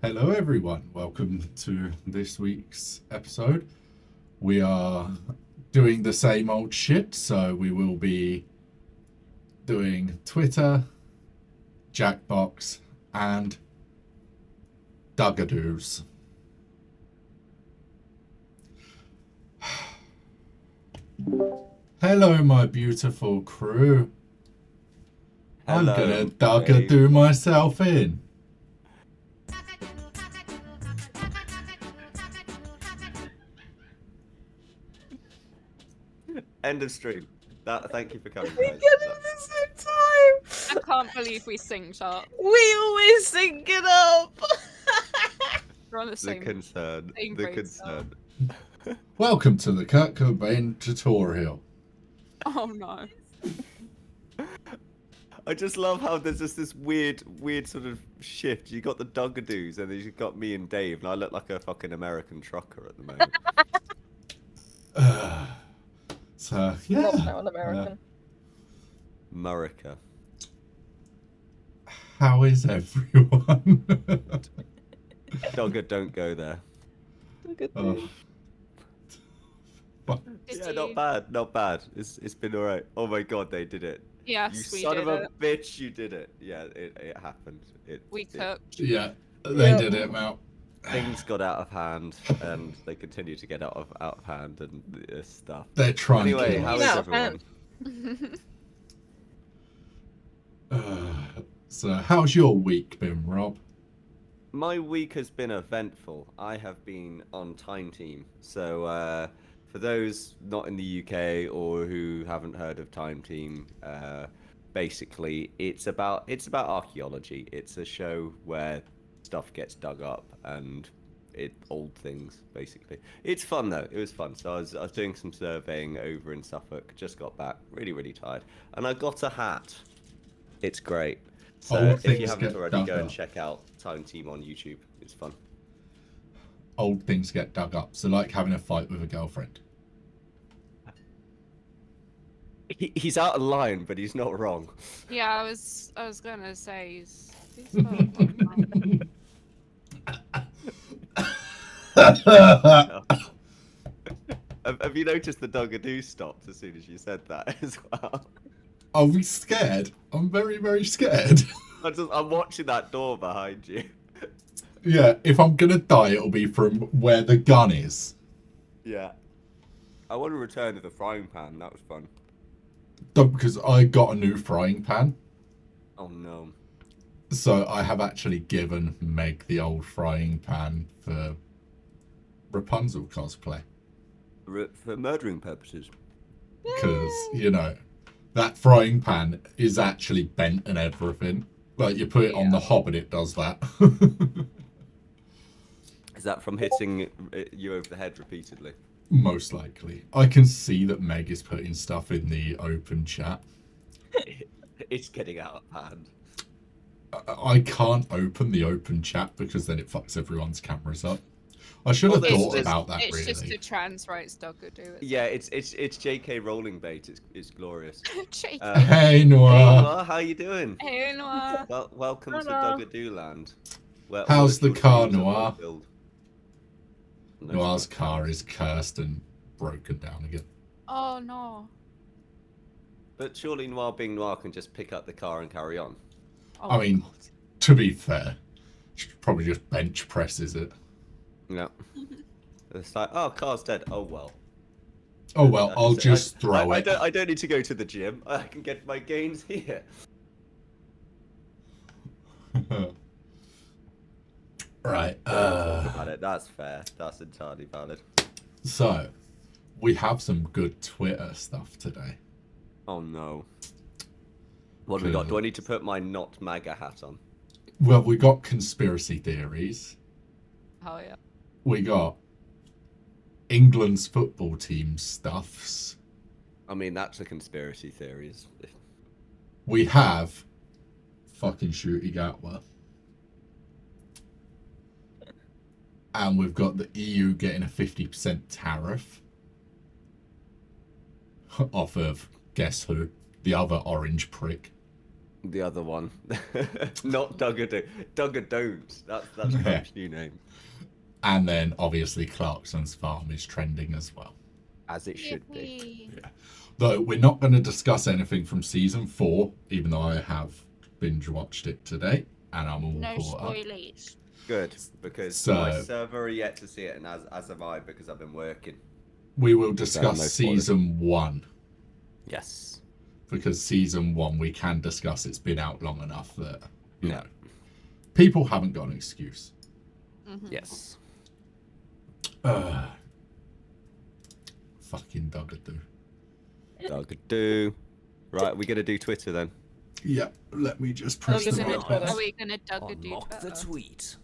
Hello, everyone. Welcome to this week's episode. We are doing the same old shit, so we will be doing Twitter, Jackbox, and Duggadoos. Hello, my beautiful crew. I'm gonna Duggadoo myself in. End of stream. Thank you for coming, We guys. get it at the same I can't believe we synced up. time. We always sync it up. We're on the The same. concern. same The brain concern. Welcome to the Kurt Cobain tutorial. Oh no. I just love how there's just this weird sort of shift. You got the Duggadoos, and then you got me and Dave, and I look like a fucking American trucker at the moment. So, yeah. Not an American. America. How is everyone? Dugga, don't go there. Look at Oh. this. Yeah, not bad, not bad. It's been alright. Oh my god, they did it. Yes, You we son did of a it. bitch, you did it. Yeah, it happened. We cooked. Yeah, they Yep. did it, Mal. Things got out of hand, and they continue to get out of hand and this stuff. They're trying Anyway, to how kill is Out us. of hand. everyone? So, how's your week been, Rob? My week has been eventful. I have been on Time Team. So, for those not in the UK or who haven't heard of Time Team, basically it's about archaeology. It's a show where stuff gets dug up and old things basically. It's fun though. It was fun. So I was doing some surveying over in Suffolk. Just got back, really tired, and I got a hat. It's great. So Old if you things haven't get already, dug go and up. check out Time Team on YouTube. It's fun. Old things get dug up. So, like having a fight with a girlfriend. He's out of line, but he's not wrong. Yeah, I was gonna say he's got a point. Have you noticed the Duggadoo stopped as soon as you said that as well? Are we scared? I'm very scared. I'm watching that door behind you. Yeah, if I'm gonna die, it'll be from where the gun is. Yeah. I want to return to the frying pan. That was fun. Because I got a new frying pan. Oh no. So I have actually given Meg the old frying pan for Rapunzel cosplay. For murdering purposes. Because, you know, that frying pan is actually bent and everything. Like, you put it on the hob and it does that. Is that from hitting you over the head repeatedly? Most likely. I can see that Meg is putting stuff in the open chat. It's getting out of hand. I can't open the open chat because then it fucks everyone's cameras up. I should have Well, thought there's- about that, It's really. just a trans rights Duggadoo. Yeah, it's J.K. Rowling bait. It's glorious. Jake. Hey, Hey, Noah. Noah, how you doing? Hey, Noah. Well, welcome to Hello. Duggadoo land. Where How's all the your car, dreams are Noah? fulfilled. No Noah's smoke. car is cursed and broken down again. Oh no. But surely Noir being Noir can just pick up the car and carry on. Oh, I mean, God. to be fair, she probably just bench presses it. Yeah. It's like, oh, car's dead. Oh well. Oh well, I I'll can say- just throw I it. don't need to go to the gym. I can get my gains here. Right. Talk about it. That's fair. That's entirely valid. So, we have some good Twitter stuff today. Oh no. What do we got? Do I need to put my not MAGA hat on? Well, we got conspiracy theories. Oh yeah. We got England's football team stuffs. I mean, that's a conspiracy theory. We have fucking Shooty Gatwa. And we've got the EU getting a 50% tariff. off of Guess Who, the other orange prick. The other one, not Dugga. Dugga don't. That's Yeah. Trump's new name, And then obviously Clarkson's Farm is trending as well. as it should be. Yippee. Though we're not going to discuss anything from season 4, even though I have binge watched it today and I'm all No caught up. spoilies. Good, because So- my server are yet to see it, and as am I, because I've been working. We will no discuss spoilers. season 1, Yes. because season 1 we can discuss. It's been out long enough that you Yeah. know people haven't got an excuse. Mhm. Yes. Fucking Dugga. Dugga do. Right, we're gonna do Twitter then. Yeah, let me just press Dugga's the in right it, Twitter. button. Are we gonna Dugga do Unlock the Twitter? tweet.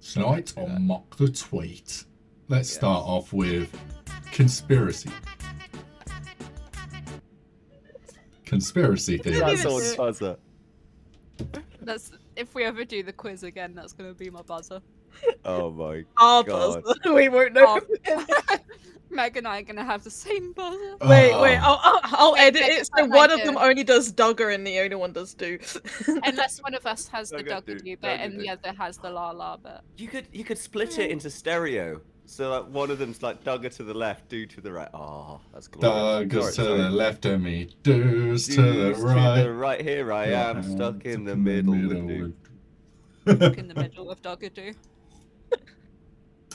Tonight do on that. Mock the Tweet. Let's Yes. start off with conspiracy. Conspiracy theories. That's That's all. on buzzer. That's if we ever do the quiz again, that's gonna be my buzzer. Oh my Our God. buzzer. We won't know. Meg and I are gonna have the same buzzer. Wait, Oh. I'll Wait, edit wait, it so but one I of them do. only does Duggar and the only one does Do. Unless one of us has the Dugga do, Dugga bit Dugga and the do. other has the la la bit. You could split it into stereo. So like one of them's like Dugga to the left, Do to the right. Oh, that's glorious. Dugga's to Sorry. the left of me, Do's to Dudes the right. right. Here I Yeah, am, stuck in the middle with you. Stuck in the middle of Dugga do.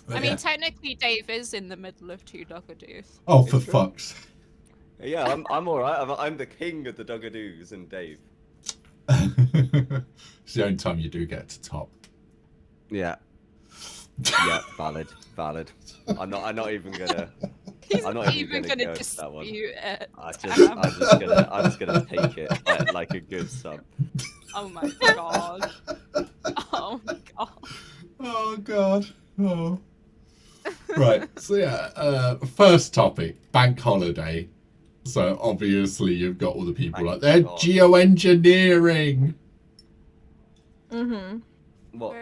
But I mean, yeah. technically, Dave is in the middle of two Dugga do's. Oh, for It's true. fuck's. Yeah, I'm all right. I'm the king of the Duggadoos and Dave. It's the only time you do get to top. Yeah. Yeah, valid. I'm not even gonna. He's I'm not even gonna gonna go to that one. dispute it. I'm just gonna take it like a good sub. Oh my god. Oh my god. Oh god. Oh. Right. So yeah, first topic, bank holiday. So obviously you've got all the people Thank like they're God. geoengineering. Mm-hmm. What?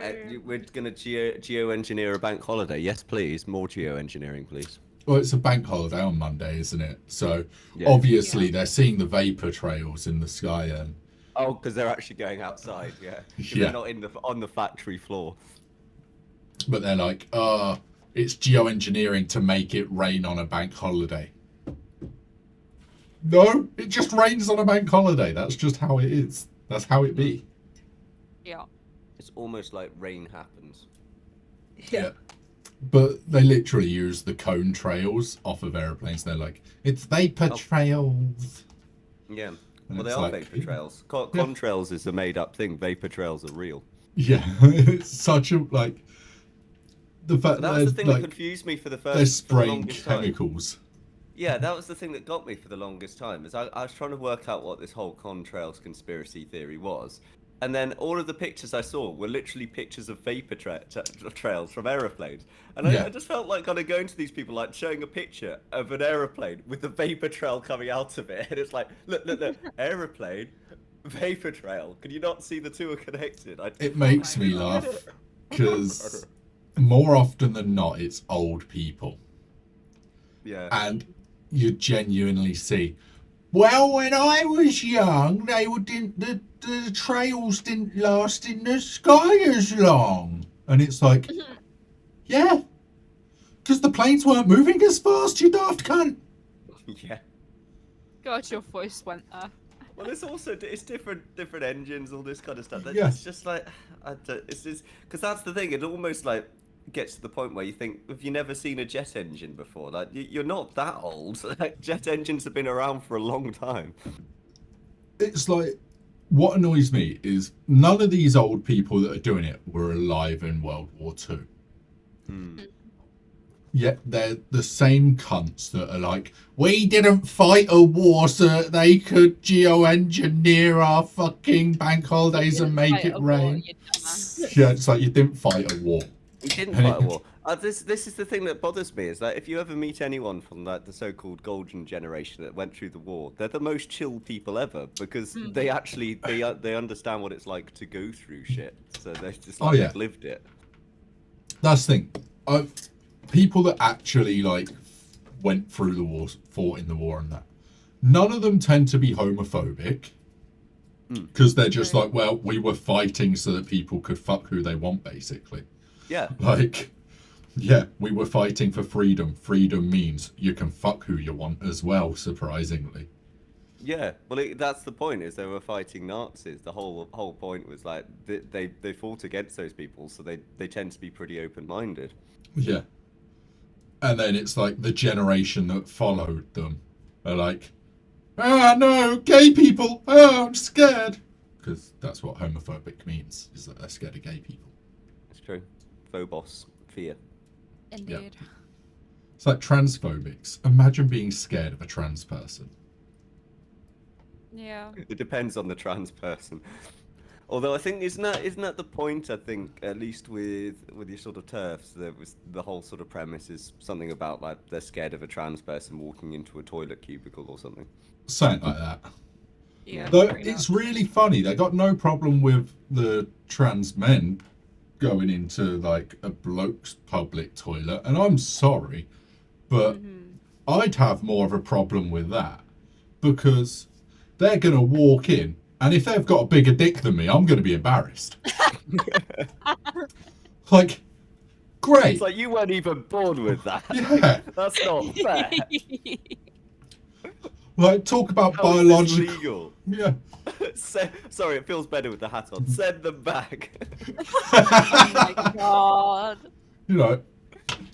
We're gonna geoengineer a bank holiday? Yes, please. More geoengineering, please. Well, it's a bank holiday on Monday, isn't it? So Yeah. obviously they're seeing the vapor trails in the sky and Oh, because they're actually going outside. Yeah. 'Cause Yeah. They're not on the factory floor. but they're like, it's geoengineering to make it rain on a bank holiday. No, it just rains on a bank holiday. That's just how it is. That's how it be. Yeah. It's almost like rain happens. Yeah. But they literally use the cone trails off of airplanes. They're like, it's vapor Oh. trails. Yeah. And Well, they it's are like- vapor trails. Yeah. Contrails is a made-up thing. Vapor trails are real. Yeah, it's such a like the fact That that was the thing they're, that like, confused me for the they're first for the spraying longest time. chemicals. Yeah, that was the thing that got me for the longest time. Is I was trying to work out what this whole contrails conspiracy theory was, and then all of the pictures I saw were literally pictures of vapor trails from aeroplanes, and Yeah. I just felt like kind of going to these people like showing a picture of an aeroplane with the vapor trail coming out of it, and it's like, look, aeroplane, vapor trail. Can you not see the two are connected? It makes me laugh because more often than not, it's old people, Yeah. and you genuinely see. Well, when I was young, the trails didn't last in the sky as long, and it's like, yeah, because the planes weren't moving as fast. You daft cunt. Yeah. God, your voice went there. Well, it's also it's different engines, all this kind of stuff. Yeah. It's just like it's just because that's the thing. It almost like gets to the point where you think, have you never seen a jet engine before? Like you're not that old. Like jet engines have been around for a long time. It's like, what annoys me is none of these old people that are doing it were alive in World War II. Yet they're the same cunts that are like, we didn't fight a war so that they could geoengineer our fucking bank holidays and make Fight it a war, rain. you dumbass. Yeah, it's like you didn't fight a war. We didn't And fight a it- war. This is the thing that bothers me is that if you ever meet anyone from like the so-called golden generation that went through the war, they're the most chill people ever because they actually they understand what it's like to go through shit. So they just Oh, like yeah. they've lived it. That's the thing. People that actually like went through the war, fought in the war and that, none of them tend to be homophobic. Because they're just like, well, we were fighting so that people could fuck who they want, basically. Yeah. Like, yeah, we were fighting for freedom. Freedom means you can fuck who you want as well, surprisingly. Yeah, well, that's the point. Is they were fighting Nazis. The whole point was like they fought against those people, so they tend to be pretty open-minded. Yeah. And then it's like the generation that followed them are like, ah, no, gay people. Oh, I'm scared. Because that's what homophobic means, is that they're scared of gay people. It's true. Phobos, fear. Indeed. It's like transphobics. Imagine being scared of a trans person. Yeah. It depends on the trans person. Although I think isn't that the point? I think at least with your sort of turfs, there was the whole sort of premise is something about like they're scared of a trans person walking into a toilet cubicle or something. Something like that. Yeah. Though pretty it's much. really funny. They got no problem with the trans men going into like a bloke's public toilet, and I'm sorry, but I'd have more of a problem with that because they're gonna walk in, and if they've got a bigger dick than me, I'm gonna be embarrassed. Like, great. It's like you weren't even born with that. Yeah. That's not fair. Like, talk about How is this biological. legal? Yeah. Sorry, it feels better with the hat on. Send them back. Oh my god. You know,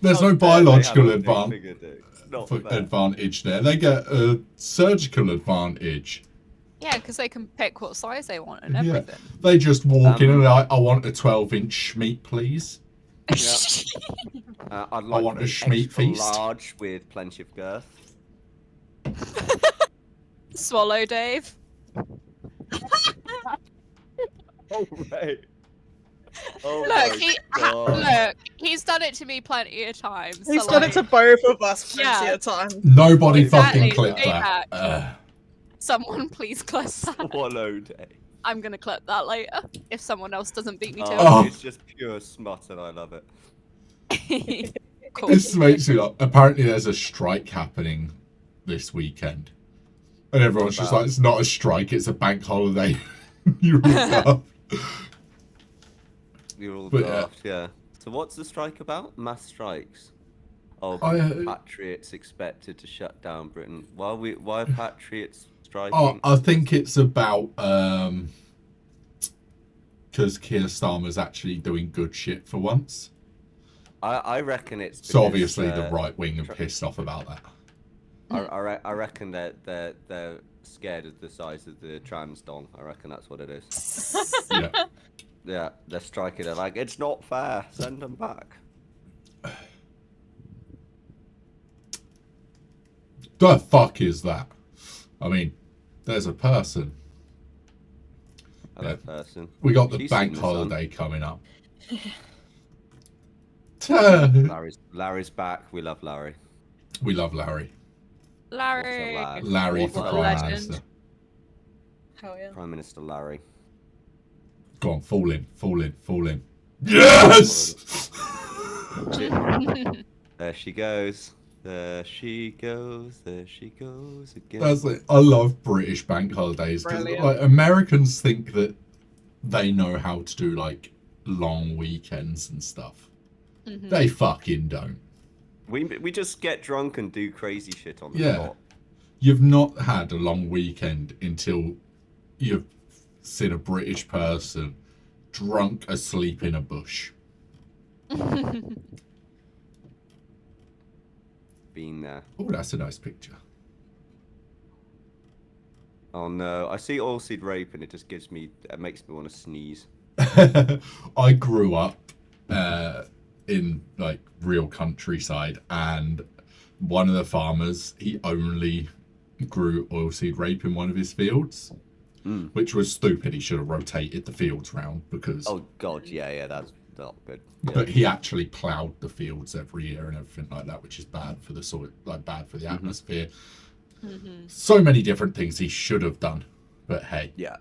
there's How no dare they biological have a big bigger dick. It's not fair. advantage there. They get a surgical advantage. Yeah, because they can pick what size they want and Yeah. everything. They just walk in and they're like, I want a 12-inch schmeat, please. I'd like want a the schmeat extra feast. large with plenty of girth. Swallow Dave. Oh right. Oh Look, my God. look, he's done it to me plenty of times. He's so, done like, it to both of us plenty Yeah. of times. Nobody Exactly, fucking clip stay that. back. Someone please clip that. Swallow day. I'm gonna clip that later if someone else doesn't beat me to Oh. It's just pure smut and I love it. it. Cool. This makes me like, apparently there's a strike happening this weekend. And everyone's just like, it's not a strike, it's a bank holiday. You're all You're all But, daft, yeah. So what's the strike about? Mass strikes. Oh, patriots expected to shut down Britain. Why are patriots striking? Oh, I think it's about because Keir Starmer's actually doing good shit for once. I reckon it's So because, obviously the right wing are pissed off about that. I reckon that they're scared of the size of the trans dong. I reckon that's what it is. Yeah. Yeah, they're striking. They're like, it's not fair. Send them back. The fuck is that? I mean, there's a person. Hello, Yeah. person. We got the She's bank seen the sun. holiday coming up. Larry's back. We love Larry. We love Larry. Larry. What's a lad? Larry What's for a Prime lad? Minister. Hell yeah. Prime Minister Larry. Go on, fall in, fall in, fall in. Yes! There she goes. There she goes. There she goes again. That's it. I love British bank holidays because Brilliant. like Americans think that they know how to do like long weekends and stuff. They fucking don't. We just get drunk and do crazy shit on the Yeah. spot. You've not had a long weekend until you've seen a British person drunk asleep in a bush. Been there. Oh, that's a nice picture. Oh no, I see oilseed rape and it just it makes me want to sneeze. I grew up in like real countryside, and one of the farmers, he only grew oilseed rape in one of his fields, which was stupid. He should have rotated the fields round because. Oh god, yeah, that's not good. Yeah. But he actually ploughed the fields every year and everything like that, which is bad for the soil, like bad for the atmosphere. So many different things he should have done, but hey. Yeah.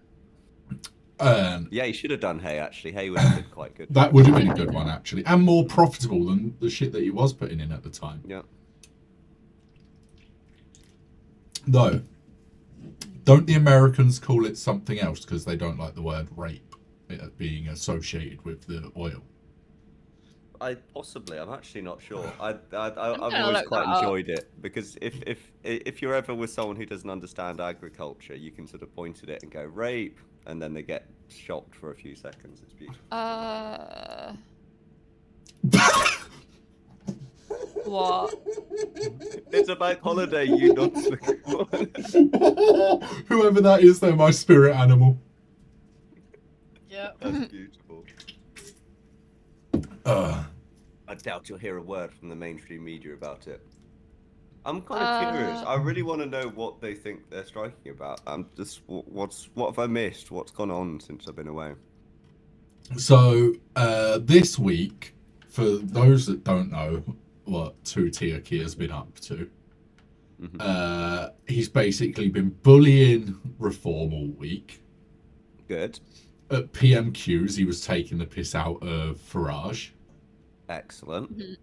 Yeah, he should have done hay actually. Hay would have been quite good. that would have been a good one actually, and more profitable than the shit that he was putting in at the time. Yeah. Though, Don't the Americans call it something else because they don't like the word rape being associated with the oil? I'm actually not sure. I've gonna always look quite that up. enjoyed it because if you're ever with someone who doesn't understand agriculture, you can sort of point at it and go rape, and then they get shocked for a few seconds. It's beautiful. What? It's a bank holiday, you nuts. Whoever that is, they're my spirit animal. Yep. That's beautiful. I doubt you'll hear a word from the mainstream media about it. I'm kind of curious. I really want to know what they think they're striking about. I'm just, what have I missed? What's gone on since I've been away? So this week, for those that don't know what Two-Tier Kia's been up to, he's basically been bullying Reform all week. Good. At PMQs, he was taking the piss out of Farage. Excellent.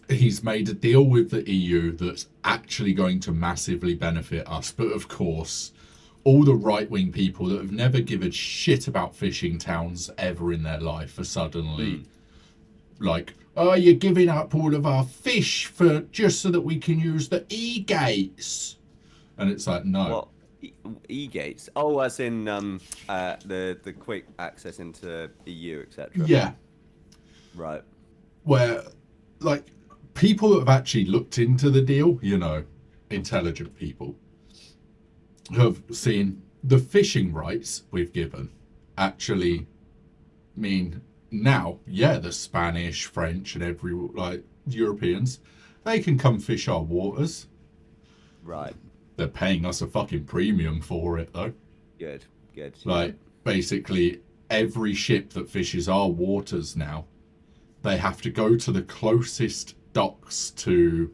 He's made a deal with the EU that's actually going to massively benefit us. But of course, all the right-wing people that have never given shit about fishing towns ever in their life are suddenly like, oh, you're giving up all of our fish for just so that we can use the e-gates. And it's like, no. What? E-gates? Oh, as in the quick access into EU, etc. Yeah. Right. Where, like, people that have actually looked into the deal, you know, intelligent people, have seen the fishing rights we've given actually mean now, yeah, the Spanish, French, and every, like, Europeans, they can come fish our waters. Right. They're paying us a fucking premium for it, though. Good. Like, basically, every ship that fishes our waters now, they have to go to the closest docks to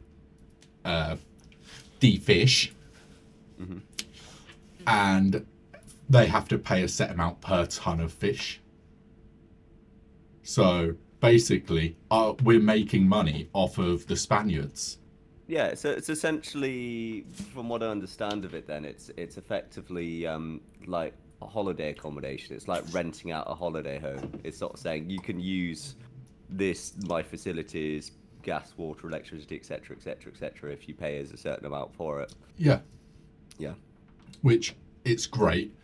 defish, and they have to pay a set amount per ton of fish. So basically, we're making money off of the Spaniards. Yeah, so it's essentially, from what I understand of it, then it's effectively like a holiday accommodation. It's like renting out a holiday home. It's sort of saying you can use my facilities, gas, water, electricity, etc., etc., etc., if you pay us a certain amount for it. Yeah. Yeah. Which, it's great.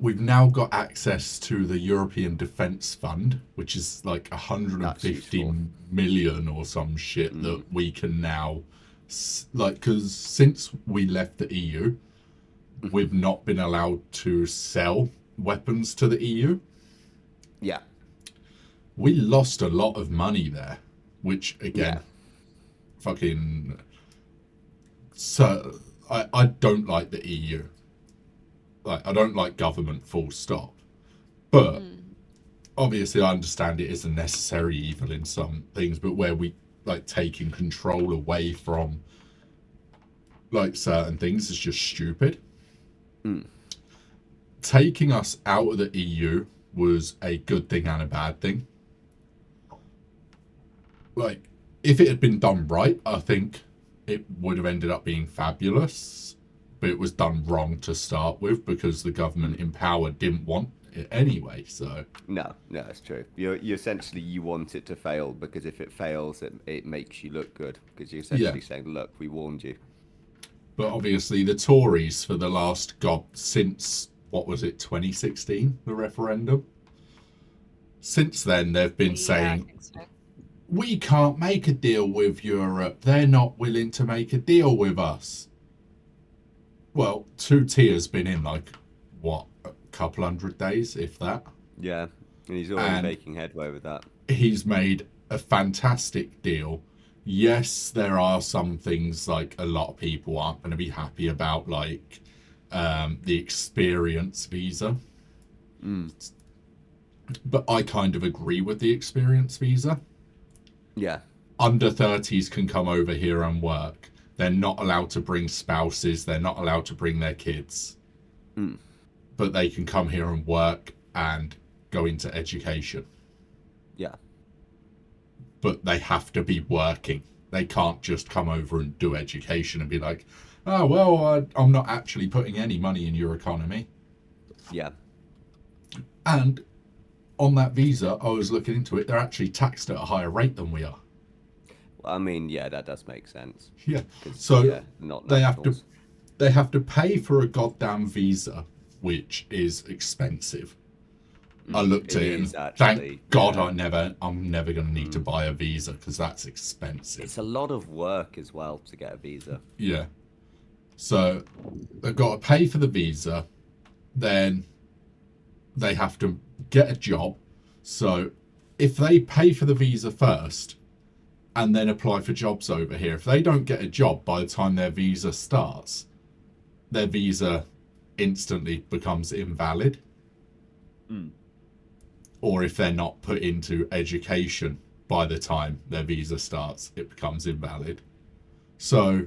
We've now got access to the European Defence Fund, which is like 150 million or some shit that we can now, like, because since we left the EU, we've not been allowed to sell weapons to the EU. Yeah. We lost a lot of money there, which, again, fucking... So, I don't like the EU. Like, I don't like government, full stop. But obviously I understand it is a necessary evil in some things, but where we, like, taking control away from, like, certain things is just stupid. Taking us out of the EU was a good thing and a bad thing. Like, if it had been done right, I think it would have ended up being fabulous. But it was done wrong to start with because the government in power didn't want it anyway. So no, it's true. You essentially, you want it to fail because if it fails, it makes you look good because you're essentially saying, look, we warned you. But obviously the Tories for the last, since, what was it, 2016, the referendum? Since then, they've been saying, we can't make a deal with Europe. They're not willing to make a deal with us. Well, Two-Tier's been in, like, what, a couple 100 days, if that? Yeah, and he's already making headway with that. He's made a fantastic deal. Yes, there are some things, like, a lot of people aren't going to be happy about, like, the experience visa. But I kind of agree with the experience visa. Yeah. Under 30s can come over here and work. They're not allowed to bring spouses. They're not allowed to bring their kids. But they can come here and work and go into education. Yeah. But they have to be working. They can't just come over and do education and be like, oh, well, I'm not actually putting any money in your economy. Yeah. And on that visa, I was looking into it, they're actually taxed at a higher rate than we are. Well, I mean, yeah, that does make sense. Yeah. 'Cause, So yeah, not they have to nationals. they have to pay for a goddamn visa, which is expensive. I looked at it and is thank actually, God yeah. I'm never going to need to buy a visa because that's expensive. It's a lot of work as well to get a visa. Yeah. So they've got to pay for the visa, then they have to get a job. So if they pay for the visa first and then apply for jobs over here, if they don't get a job by the time their visa starts, their visa instantly becomes invalid. Or if they're not put into education by the time their visa starts, it becomes invalid. So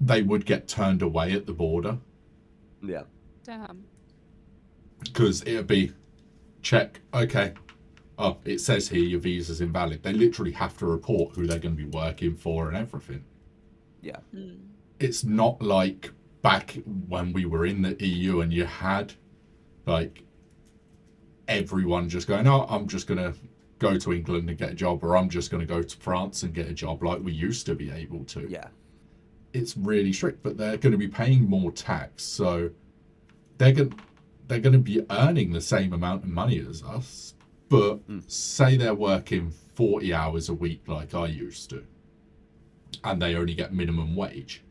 they would get turned away at the border. Yeah. Damn. Because it would be, check, okay, oh, it says here your visa's invalid. They literally have to report who they're going to be working for and everything. Yeah. It's not like back when we were in the EU and you had, like, everyone just going, oh, I'm just going to go to England and get a job, or I'm just going to go to France and get a job like we used to be able to. Yeah. It's really strict, but they're going to be paying more tax, so they're going to be earning the same amount of money as us, but say they're working 40 hours a week like I used to, and they only get minimum wage.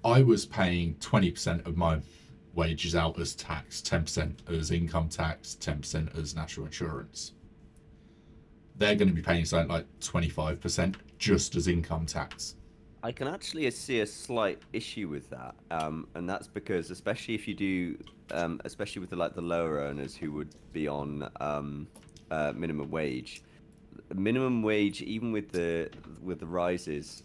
I was paying 20% of my wages out as tax, 10% as income tax, 10% as national insurance. They're going to be paying something like 25% just as income tax. I can actually see a slight issue with that, and that's because, especially if you do, especially with the lower earners who would be on minimum wage, even with the rises,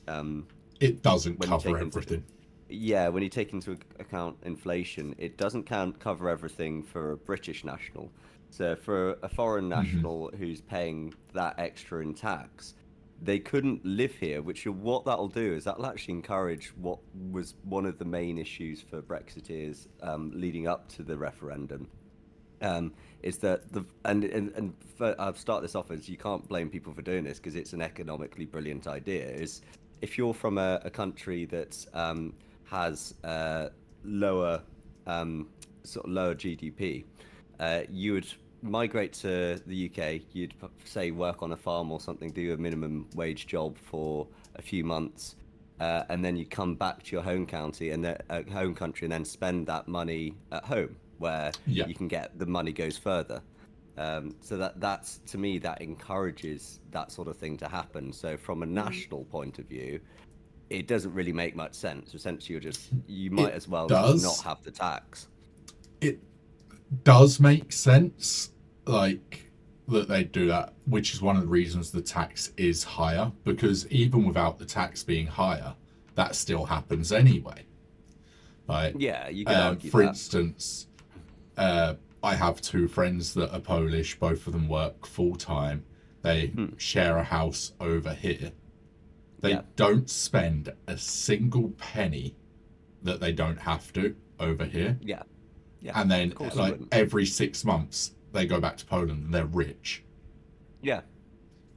it doesn't when you cover take into- everything. yeah, when you take into account inflation, it doesn't cover everything for a British national. So for a foreign national who's paying that extra in tax, they couldn't live here, what that'll do is that'll actually encourage what was one of the main issues for Brexiteers leading up to the referendum. Is that I'll start this off as, you can't blame people for doing this because it's an economically brilliant idea. Is if you're from a country that has lower lower GDP, you would migrate to the UK. You'd say work on a farm or something, do a minimum wage job for a few months, and then you come back to your home country and then spend that money at home, where you can get the money goes further. So that's, to me, that encourages that sort of thing to happen. So from a national point of view, it doesn't really make much sense. Essentially, you might as well just not have the tax. It does make sense, like, that they do that, which is one of the reasons the tax is higher, because even without the tax being higher, that still happens anyway. Like, yeah, you can argue for that. instance, I have two friends that are Polish. Both of them work full-time. They share a house over here. They don't spend a single penny that they don't have to over here. Yeah. And then, like, every 6 months, they go back to Poland and they're rich. Yeah.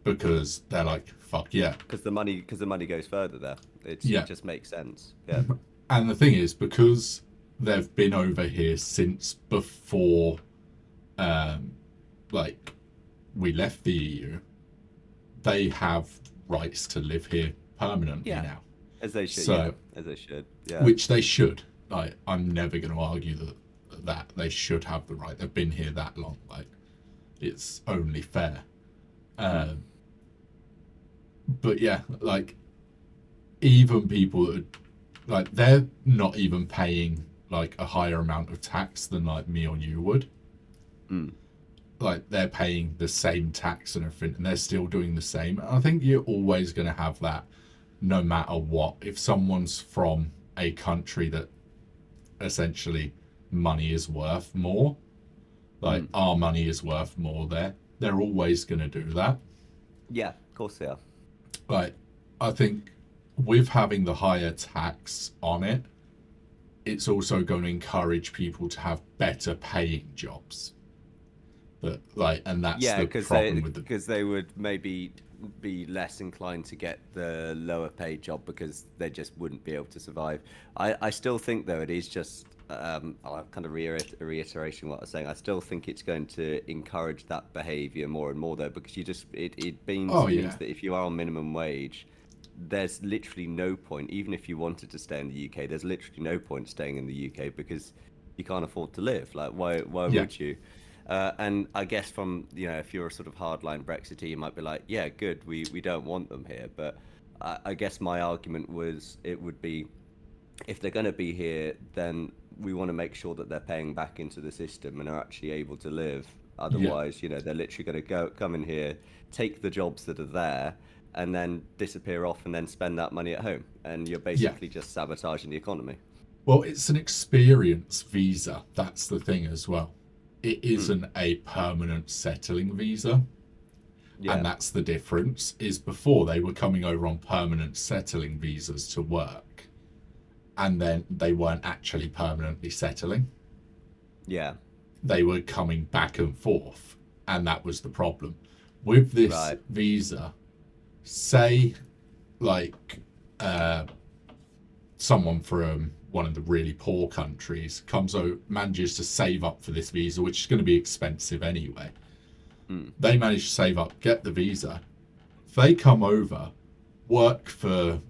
Because they're like, fuck yeah. Because the money goes further there. It just makes sense. Yeah. And the thing is, because they've been over here since before, like, we left the EU, they have rights to live here permanently now. As they should. So, as they should. Yeah. Which they should. Like, I'm never going to argue that they should have the right. They've been here that long. Like, it's only fair. But yeah, like, even people that, like, they're not even paying like a higher amount of tax than like me or you would. Like, they're paying the same tax and everything, and they're still doing the same. And I think you're always going to have that, no matter what. If someone's from a country that essentially money is worth more, like our money is worth more there, they're always going to do that. Yeah, of course they are. Like, I think with having the higher tax on it, it's also going to encourage people to have better paying jobs. But like, and that's Yeah, the problem with the because they would maybe be less inclined to get the lower paid job because they just wouldn't be able to survive. I still think though it is just I'll kind of reiteration what I was saying. I still think it's going to encourage that behaviour more and more though, because it oh means yeah, that if you are on minimum wage, there's literally no point, even if you wanted to stay in the UK, there's literally no point staying in the UK because you can't afford to live. Like, why yeah, would you? And I guess from, if you're a sort of hardline Brexiteer, you might be like, yeah, good, we don't want them here. But I guess my argument was it would be, if they're going to be here, then we want to make sure that they're paying back into the system and are actually able to live. yeah, Otherwise, they're literally going to come in here, take the jobs that are there, and then disappear off and then spend that money at home. And you're yeah. basically just sabotaging the economy. Well, it's an experience visa. That's the thing as well. It Hmm. isn't a permanent settling visa. And Yeah. that's the difference, is before they were coming over on permanent settling visas to work. And then they weren't actually permanently settling. Yeah. They were coming back and forth. And that was the problem. With this Right. visa, say like someone from one of the really poor countries comes out, manages to save up for this visa, which is going to be expensive anyway. Hmm. They manage to save up, get the visa. If they come over, work for,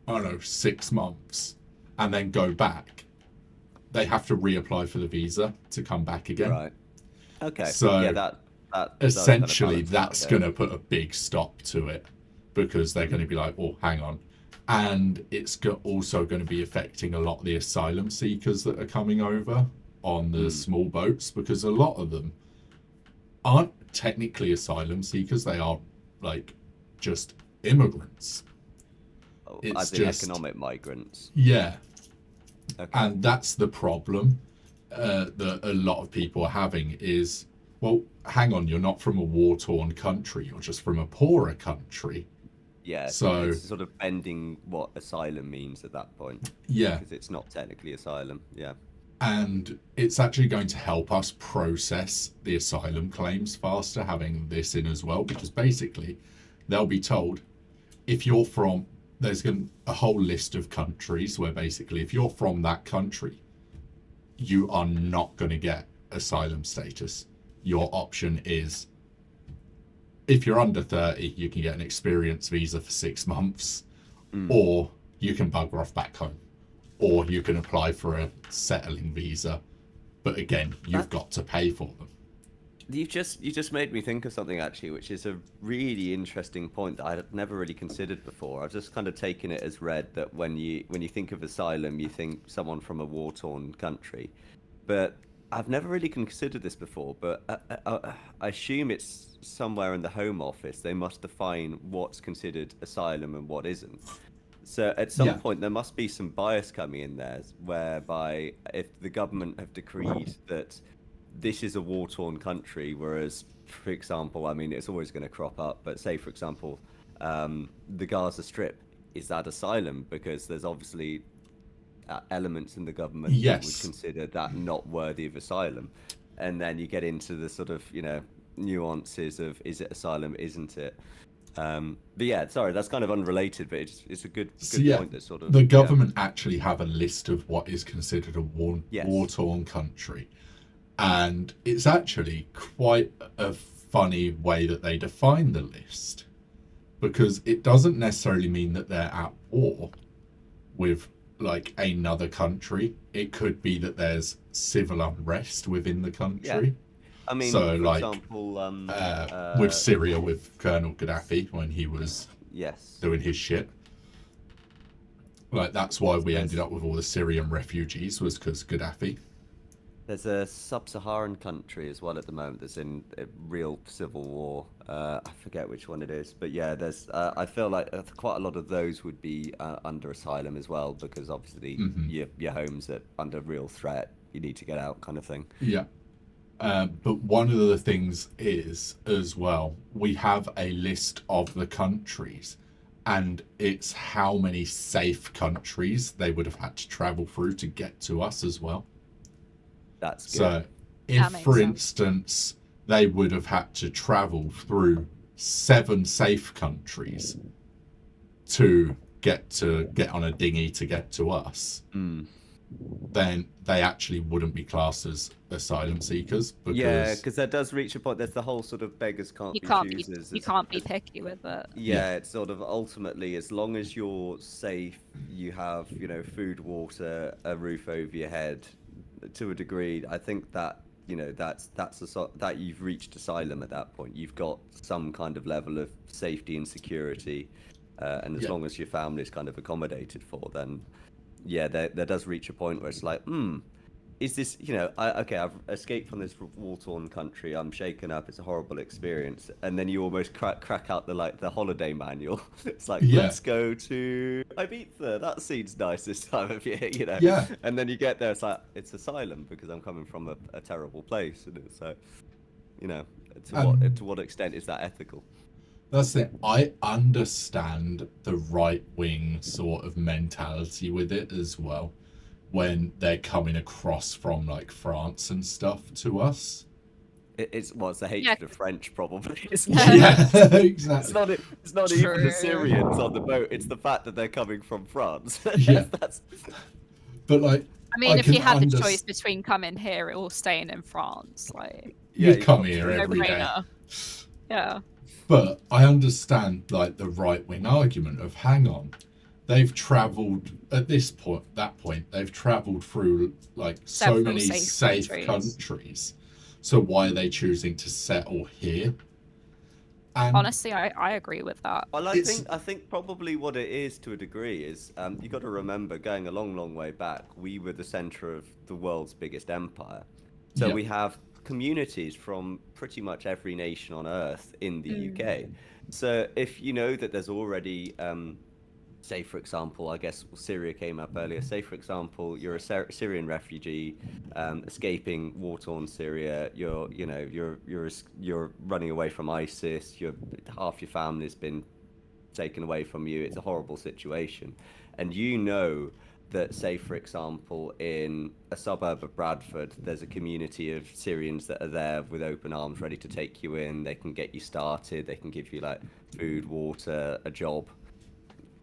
I don't know, 6 months, and then go back, they have to reapply for the visa to come back again. Right. Okay. Yeah, So that does kind of essentially, balance it out that's a going bit. to put a big stop to it, because they're going Hmm. to be like, oh, hang on. And it's also going to be affecting a lot of the asylum seekers that are coming over on the Hmm. small boats, because a lot of them aren't technically asylum seekers. They are like just immigrants. Oh, It's as in just, economic migrants. yeah. Okay. And that's the problem that a lot of people are having is, well, hang on, you're not from a war-torn country. You're just from a poorer country. Yeah, So, it's sort of bending what asylum means at that point, yeah. because it's not technically asylum. Yeah. And it's actually going to help us process the asylum claims faster having this in as well, because basically they'll be told, if you're from, there's going a whole list of countries where basically if you're from that country, you are not going to get asylum status. Your option is, if you're under 30, you can get an experience visa for 6 months, Mm. or you can bugger off back home, or you can apply for a settling visa. But again, you've That got to pay for them. you just made me think of something actually, which is a really interesting point that I had never really considered before. I've just kind of taken it as read that when you think of asylum, you think someone from a war-torn country, but I've never really considered this before. But I assume it's somewhere in the Home Office. They must define what's considered asylum and what isn't. So at some Yeah. point there must be some bias coming in there, whereby if the government have decreed that this is a war-torn country, whereas, for example, I mean, it's always going to crop up, but say, for example, the Gaza Strip, is that asylum? Because there's obviously elements in the government that would Yes. consider that not worthy of asylum. And then you get into the sort of, nuances of, is it asylum, isn't it? But yeah, sorry, that's kind of unrelated, but it's a good So good yeah, point that sort of, the yeah. government actually have a list of what is considered a Yes. war-torn country. And it's actually quite a funny way that they define the list, because it doesn't necessarily mean that they're at war with like another country. It could be that there's civil unrest within the Yeah. country. I mean, So for like example, with Syria, with Colonel Gaddafi when he was yes, doing his shit. Like that's why we ended there's up with all the Syrian refugees, was because Gaddafi. there's a sub-Saharan country as well at the moment that's in a real civil war. I forget which one it is, but yeah, there's. I feel like quite a lot of those would be under asylum as well, because obviously Hmm. your home's under real threat. You need to get out, kind of thing. Yeah. But one of the things is, as well, we have a list of the countries, and it's how many safe countries they would have had to travel through to get to us as well. That's good. So, if, That makes for sense. instance, they would have had to travel through 7 safe countries to get on a dinghy to get to us, then they actually wouldn't be classed as asylum seekers because Yeah, because that does reach a point. There's the whole sort of beggars can't be choosers. You can't be picky with it. Yeah, it's sort of ultimately, as long as you're safe, you have, food, water, a roof over your head, to a degree. I think that, that you've reached asylum at that point. You've got some kind of level of safety and security, and as long as your family is kind of accommodated for, then yeah, there does reach a point where it's like, is this, I've escaped from this war-torn country. I'm shaken up. It's a horrible experience. And then you almost crack out the holiday manual. It's like, let's go to Ibiza. That seems nice this time of year, Yeah. And then you get there, it's like, it's asylum because I'm coming from a terrible place. And it's like, to what extent is that ethical? That's it. I understand the right-wing sort of mentality with it as well, when they're coming across from like France and stuff to us. It's the hatred of French, probably. Yeah, exactly. It's not even the Syrians on the boat. It's the fact that they're coming from France. Yeah. But like, I mean, if you had the choice between coming here or staying in France, like you'd come here every day. Yeah. But I understand like the right-wing argument of, hang on, they've travelled at that point, they've travelled through like so many safe countries. So why are they choosing to settle here? And honestly, I agree with that. Well, I think probably what it is to a degree is you got to remember, going a long way back, we were the center of the world's biggest empire. So we have communities from pretty much every nation on earth in the UK. So if you know that there's already say, for example, I guess Syria came up earlier. Say, for example, you're a Syrian refugee escaping war-torn Syria. You're running away from ISIS. Half your family's been taken away from you. It's a horrible situation, and that, say, for example, in a suburb of Bradford, there's a community of Syrians that are there with open arms, ready to take you in. They can get you started. They can give you like food, water, a job.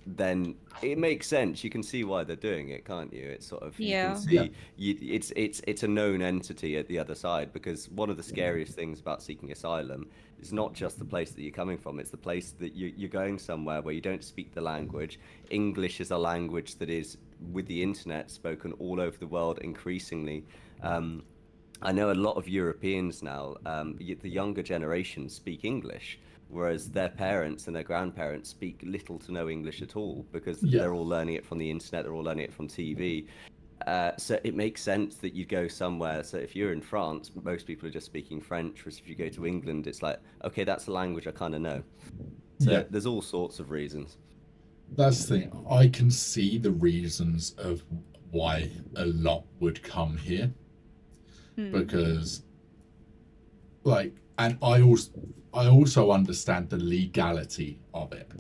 Then it makes sense. You can see why they're doing it, can't you? It's sort of you can see it's a known entity at the other side, because one of the scariest things about seeking asylum is not just the place that you're coming from. It's the place that you're going somewhere where you don't speak the language. English is a language that is, with the internet, spoken all over the world increasingly. I know a lot of Europeans now, the younger generation, speak English, whereas their parents and their grandparents speak little to no English at all, because they're all learning it from the internet, they're all learning it from TV. So it makes sense that you go somewhere. So if you're in France, most people are just speaking French, whereas if you go to England, it's like, okay, that's a language I kind of know. So there's all sorts of reasons. That's the thing. I can see the reasons of why a lot would come here. Because, like, and I also understand the legality of it.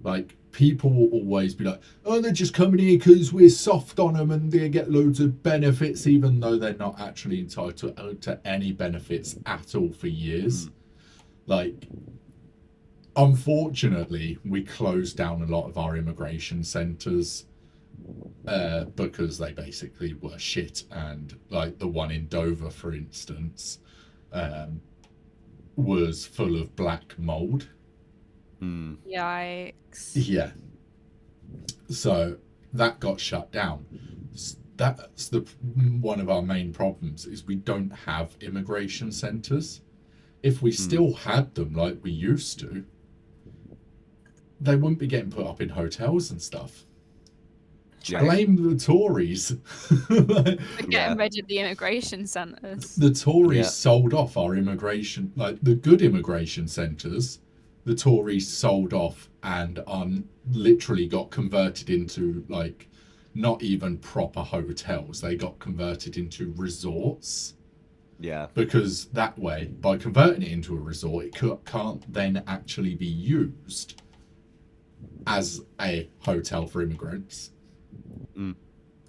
Like, people will always be like, oh, they're just coming here because we're soft on them and they get loads of benefits, even though they're not actually entitled to any benefits at all for years. Like, unfortunately, we closed down a lot of our immigration centres because they basically were shit. And like the one in Dover, for instance, was full of black mold. Yikes. Yeah. So that got shut down. That's one of our main problems, is we don't have immigration centres. If we still had them like we used to, they wouldn't be getting put up in hotels and stuff. Blame the Tories. We're getting rid of the immigration centres. The Tories sold off our immigration, like the good immigration centres. The Tories sold off and literally got converted into like not even proper hotels. They got converted into resorts. Yeah. Because that way, by converting it into a resort, it can't then actually be used as a hotel for immigrants. Mm.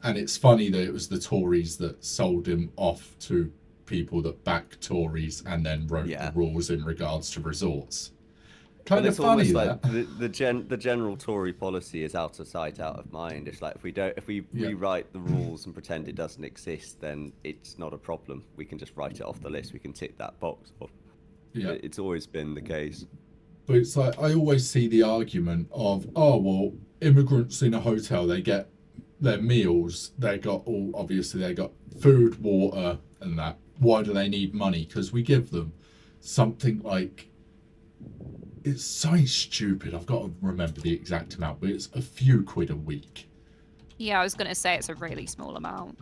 And it's funny that it was the Tories that sold him off to people that back Tories and then wrote Yeah. the rules in regards to resorts. But Kind of it's funny almost that. like the general Tory policy is out of sight, out of mind. It's like if we Yeah. rewrite the rules and pretend it doesn't exist, then it's not a problem. We can just write it off the list. We can tick that box off. Yeah. It's always been the case. But it's like, I always see the argument of, oh, well, immigrants in a hotel, they get their meals, they got obviously they got food, water, and that. Why do they need money? Because we give them something like, it's so stupid. I've got to remember the exact amount, but it's a few quid a week. Yeah, I was going to say it's a really small amount.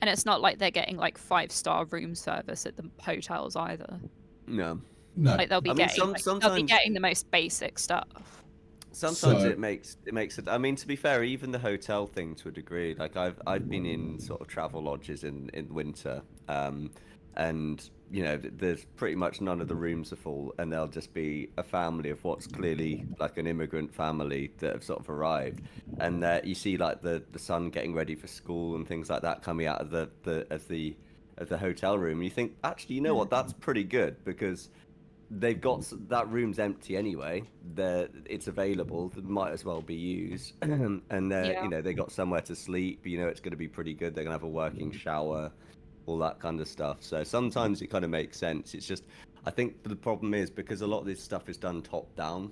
And it's not like they're getting like 5-star room service at the hotels either. No. No. Like they'll be getting they'll be getting the most basic stuff. Sometimes it makes it. I mean, to be fair, even the hotel thing to a degree. Like I've been in sort of travel lodges in winter, and you know, there's pretty much none of the rooms are full, and there'll just be a family of what's clearly like an immigrant family that have sort of arrived, and you see like the son getting ready for school and things like that coming out of the hotel room, and you think, actually, you know what, that's pretty good because they've got that room's empty anyway. It's available. It might as well be used, and you know, they got somewhere to sleep. You know, it's going to be pretty good. They're going to have a working shower, all that kind of stuff. So sometimes it kind of makes sense. It's just, I think the problem is because a lot of this stuff is done top down.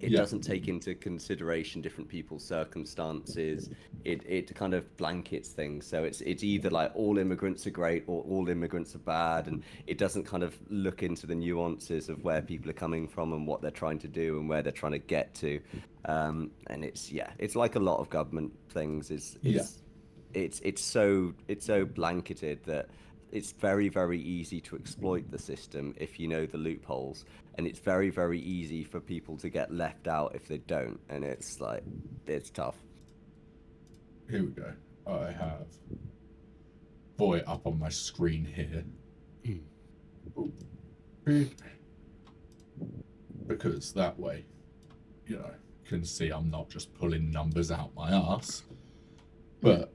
It doesn't take into consideration different people's circumstances. It kind of blankets things. So it's either like all immigrants are great or all immigrants are bad, and it doesn't kind of look into the nuances of where people are coming from and what they're trying to do and where they're trying to get to. And it's like a lot of government things. It's so blanketed that it's very, very easy to exploit the system if you know the loopholes, and it's very, very easy for people to get left out if they don't, and it's like, it's tough. Here we go. I have Void up on my screen here. Because that way, you know, you can see I'm not just pulling numbers out my ass. But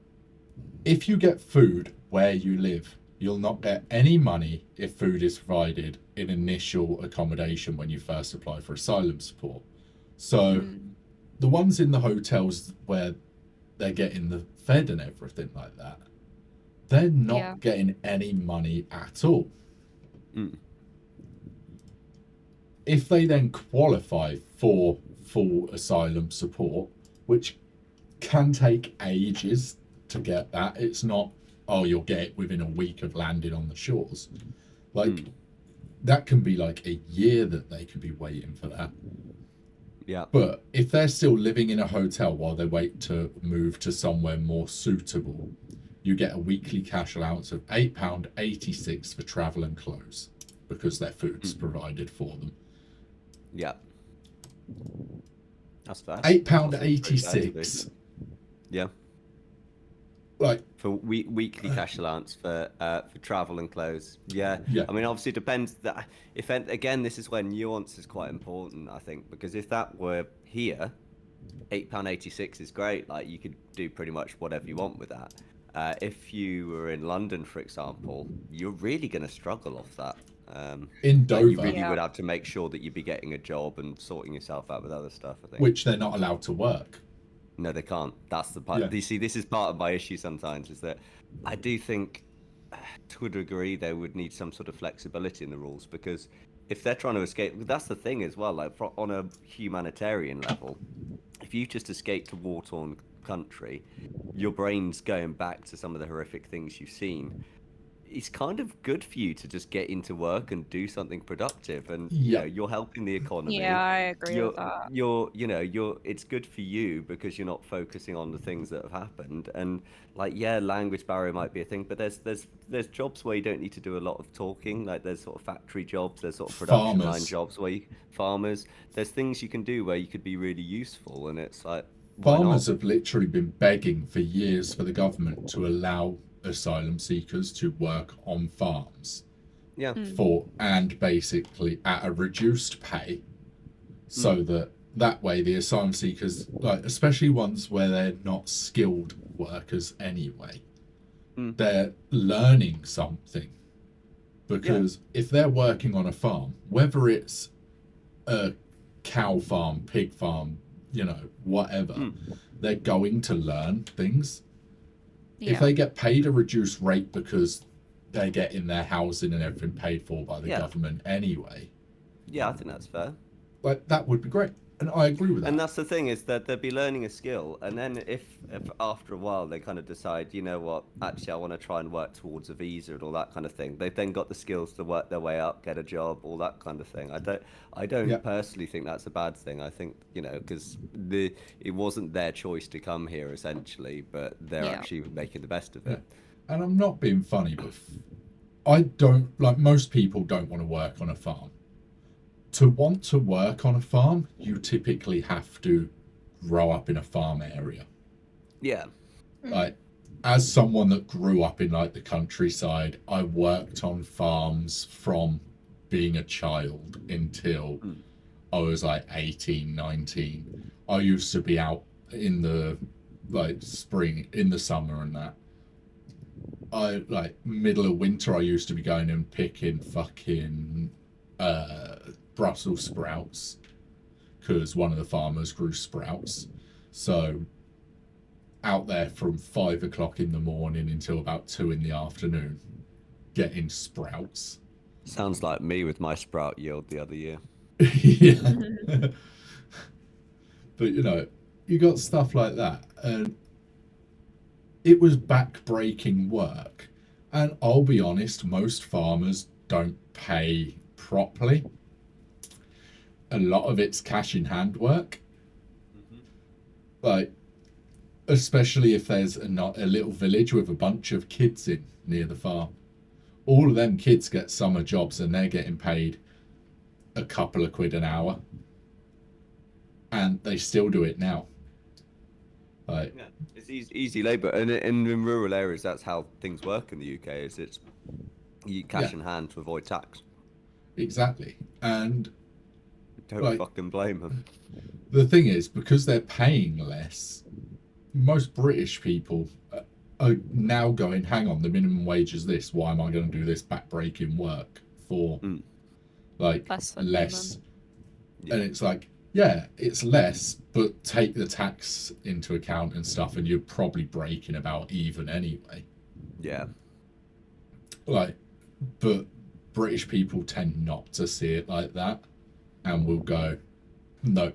if you get food where you live, you'll not get any money if food is provided in initial accommodation when you first apply for asylum support. So the ones in the hotels where they're getting the fed and everything like that, they're not getting any money at all. If they then qualify for full asylum support, which can take ages to get that, it's not, oh, you'll get it within a week of landing on the shores. Like, that can be like a year that they could be waiting for that. Yeah. But if they're still living in a hotel while they wait to move to somewhere more suitable, you get a weekly cash allowance of £8.86 for travel and clothes because their food's provided for them. Yeah. That's fair. £8.86. Yeah. Like, for weekly cash allowance for travel and clothes. Yeah. I mean, obviously, it depends. That if again, this is where nuance is quite important, I think, because if that were here, £8.86 is great. Like, you could do pretty much whatever you want with that. If you were in London, for example, you're really going to struggle off that. In Dover, you really would have to make sure that you'd be getting a job and sorting yourself out with other stuff, I think. Which they're not allowed to work. No, they can't. That's the part. You see, this is part of my issue sometimes, is that I do think, to a degree, they would need some sort of flexibility in the rules, because if they're trying to escape, that's the thing as well, like on a humanitarian level, if you just escaped a war-torn country, your brain's going back to some of the horrific things you've seen. It's kind of good for you to just get into work and do something productive, and you know, you're helping the economy. Yeah, I agree with that. It's good for you because you're not focusing on the things that have happened. And like, language barrier might be a thing, but there's jobs where you don't need to do a lot of talking. Like, there's sort of factory jobs, there's sort of production line jobs where farmers. There's things you can do where you could be really useful, and it's like, farmers have literally been begging for years for the government to allow asylum seekers to work on farms Yeah. and basically at a reduced pay, so that way the asylum seekers, like especially ones where they're not skilled workers anyway, they're learning something. Because if they're working on a farm, whether it's a cow farm, pig farm, whatever, they're going to learn things. Yeah. If they get paid a reduced rate because they're getting their housing and everything paid for by the government anyway, Yeah, I think that's fair. like that would be great. And I agree with that. And that's the thing, is that they'll be learning a skill, and then if after a while they kind of decide, you know what, actually I want to try and work towards a visa and all that kind of thing, they've then got the skills to work their way up, get a job, all that kind of thing. I don't personally think that's a bad thing. I think, because it wasn't their choice to come here essentially, but they're actually making the best of it. And I'm not being funny, but I don't, like, most people don't want to work on a farm. To want to work on a farm, you typically have to grow up in a farm area. Yeah. Like, as someone that grew up in like the countryside, I worked on farms from being a child until I was like 18, 19. I used to be out in the like spring, in the summer and that. I like middle of winter, I used to be going and picking fucking Brussels sprouts because one of the farmers grew sprouts. So out there from 5 o'clock in the morning until about 2 in the afternoon getting sprouts. Sounds like me with my sprout yield the other year. Yeah. But you got stuff like that, and it was back-breaking work. And I'll be honest, most farmers don't pay properly. A lot of it's cash in hand work. Like, especially if there's a little village with a bunch of kids in near the farm. All of them kids get summer jobs and they're getting paid a couple of quid an hour. And they still do it now. Like, yeah, it's easy labour, and in rural areas, that's how things work in the UK. It's you cash in hand to avoid tax. Exactly, and don't fucking blame them. The thing is, because they're paying less, most British people are now going, hang on, the minimum wage is this. Why am I going to do this back-breaking work for like less? Yeah. And it's like, yeah, it's less, but take the tax into account and stuff, and you're probably breaking about even anyway. Yeah. Like, but British people tend not to see it like that, and will go, no,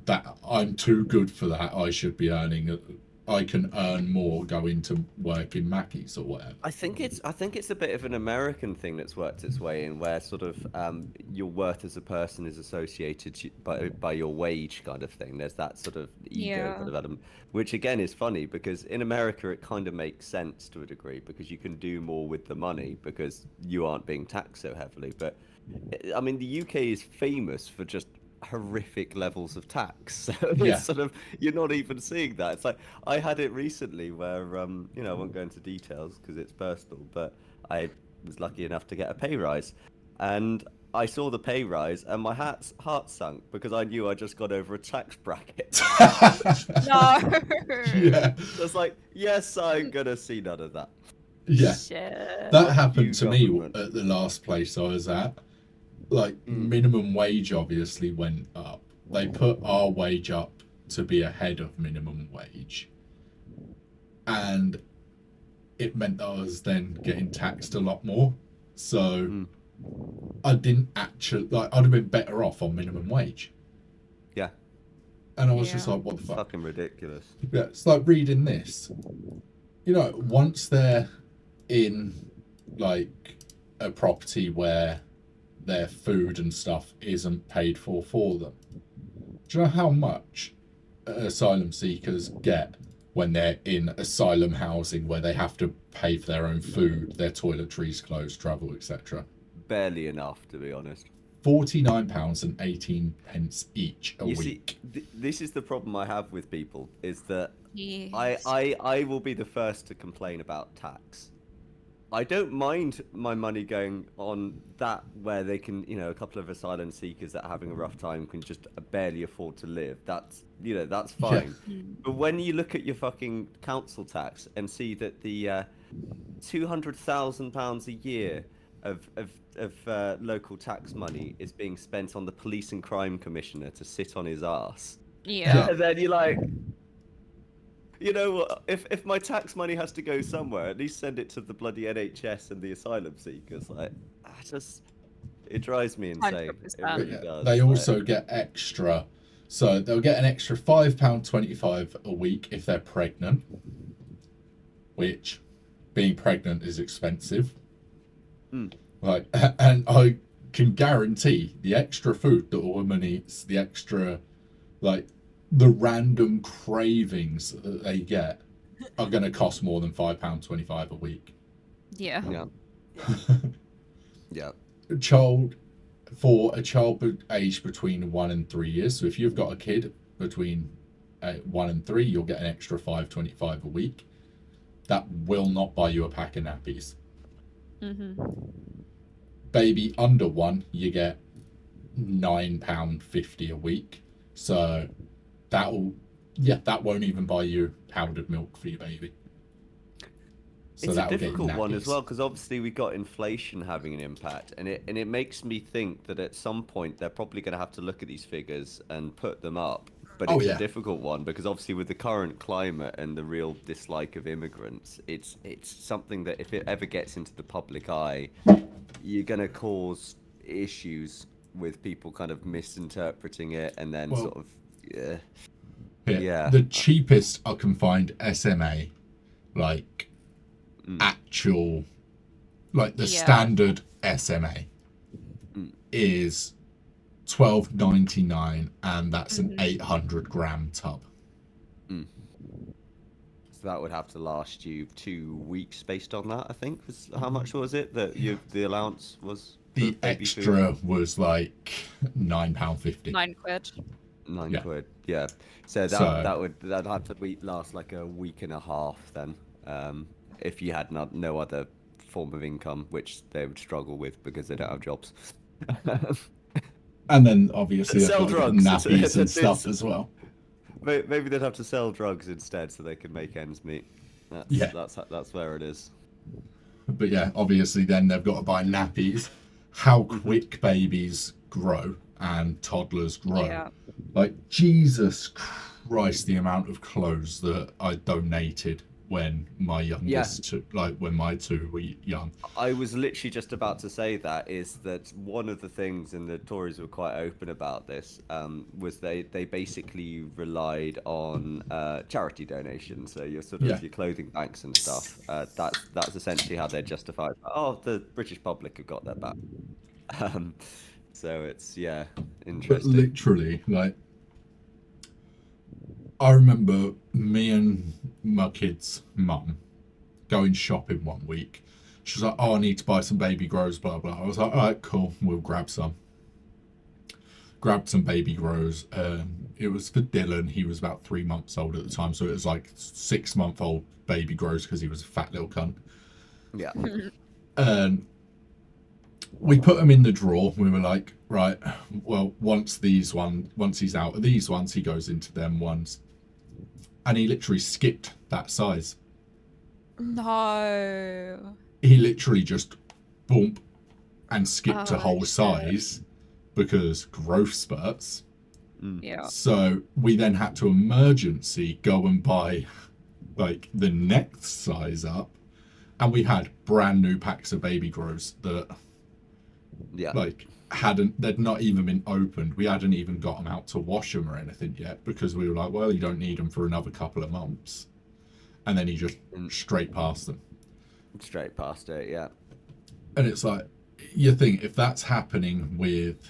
that I'm too good for that. I should be earning. I can earn more going to work in Mackey's or whatever. I think it's a bit of an American thing that's worked its way in, where sort of your worth as a person is associated by your wage kind of thing. There's that sort of ego kind of element, which again is funny because in America it kind of makes sense to a degree because you can do more with the money because you aren't being taxed so heavily. But I mean, the UK is famous for just horrific levels of tax, so it's sort of, you're not even seeing that. It's like I had it recently where I won't go into details because it's personal, but I was lucky enough to get a pay rise, and I saw the pay rise and my heart sunk because I knew I just got over a tax bracket. No. Yeah. So it's like, yes, I'm gonna see none of that. Yeah. Shit. That happened to me at the last place I was at. Like, minimum wage obviously went up. They put our wage up to be ahead of minimum wage. And it meant that I was then getting taxed a lot more. So I didn't actually, like, I'd have been better off on minimum wage. Yeah. And I was just like, what the fuck? Fucking ridiculous. Yeah, it's like reading this. Once they're in, like, a property where their food and stuff isn't paid for them. Do you know how much asylum seekers get when they're in asylum housing where they have to pay for their own food, their toiletries, clothes, travel, etc.? Barely enough, to be honest. £49.18 each a You week. see, this is the problem I have with people, is that Yes. I will be the first to complain about tax. I don't mind my money going on that where they can, a couple of asylum seekers that are having a rough time can just barely afford to live. That's, that's fine. Mm. But when you look at your fucking council tax and see that the £200,000 a year of local tax money is being spent on the police and crime commissioner to sit on his ass, Yeah. and then you're like, you know what? If my tax money has to go somewhere, at least send it to the bloody NHS and the asylum seekers. Like, it drives me insane. It 100%. really does. They also get extra, so they'll get an extra £5.25 a week if they're pregnant, which, being pregnant is expensive. Mm. Like, and I can guarantee the extra food that a woman eats, the extra, like, the random cravings that they get are going to cost more than £5.25 a week. Yeah. Yeah. Yeah. For a child aged between 1 and 3 years. So if you've got a kid between 1 and 3, you'll get an extra £5.25 a week. That will not buy you a pack of nappies. Mm-hmm. Baby under 1, you get £9.50 a week. So that won't even buy you powdered milk for your baby. So It's a that'll get you difficult one as nappies. well, because obviously we got inflation having an impact, and it makes me think that at some point they're probably going to have to look at these figures and put them up. But it's a difficult one because obviously with the current climate and the real dislike of immigrants, it's something that if it ever gets into the public eye, you're going to cause issues with people kind of misinterpreting it and then The cheapest I can find SMA, like actual, like the standard SMA is $12.99, and that's an 800-gram tub. So that would have to last you 2 weeks based on that, I think. How much was it that the allowance was? The extra was like £9.50. £9. £9, yeah. So that'd have to last like a week and a half then, if you had no other form of income, which they would struggle with because they don't have jobs. And then obviously Sell they've got drugs. nappies and stuff as well. Maybe they'd have to sell drugs instead so they can make ends meet. That's where it is. But yeah, obviously then they've got to buy nappies. How quick babies grow and toddlers grow. Yeah. Like, Jesus Christ, the amount of clothes that I donated when my youngest, when my 2 were young. I was literally just about to say that one of the things, and the Tories were quite open about this, was they basically relied on charity donations. So your your clothing banks and stuff. That's essentially how they're justified. Oh, the British public have got their back. So it's interesting. But literally, like, I remember me and my kid's mum going shopping one week. She was like, "Oh, I need to buy some baby grows, blah blah." I was like, "All right, cool, we'll grab some." Grabbed some baby grows. It was for Dylan. He was about 3 months old at the time, so it was like 6-month-old baby grows because he was a fat little cunt. Yeah. We put them in the drawer. We were like, right, well, once he's out of these ones, he goes into them ones. And he literally skipped that size. No. He literally just boom and skipped a whole shit. size because growth spurts. Yeah. So we then had to emergency go and buy like the next size up, and we had brand new packs of baby grows that they'd not even been opened. We hadn't even got them out to wash them or anything yet because we were like, well, you don't need them for another couple of months. And then he just straight past them. Straight past it, yeah. And it's like, you think if that's happening with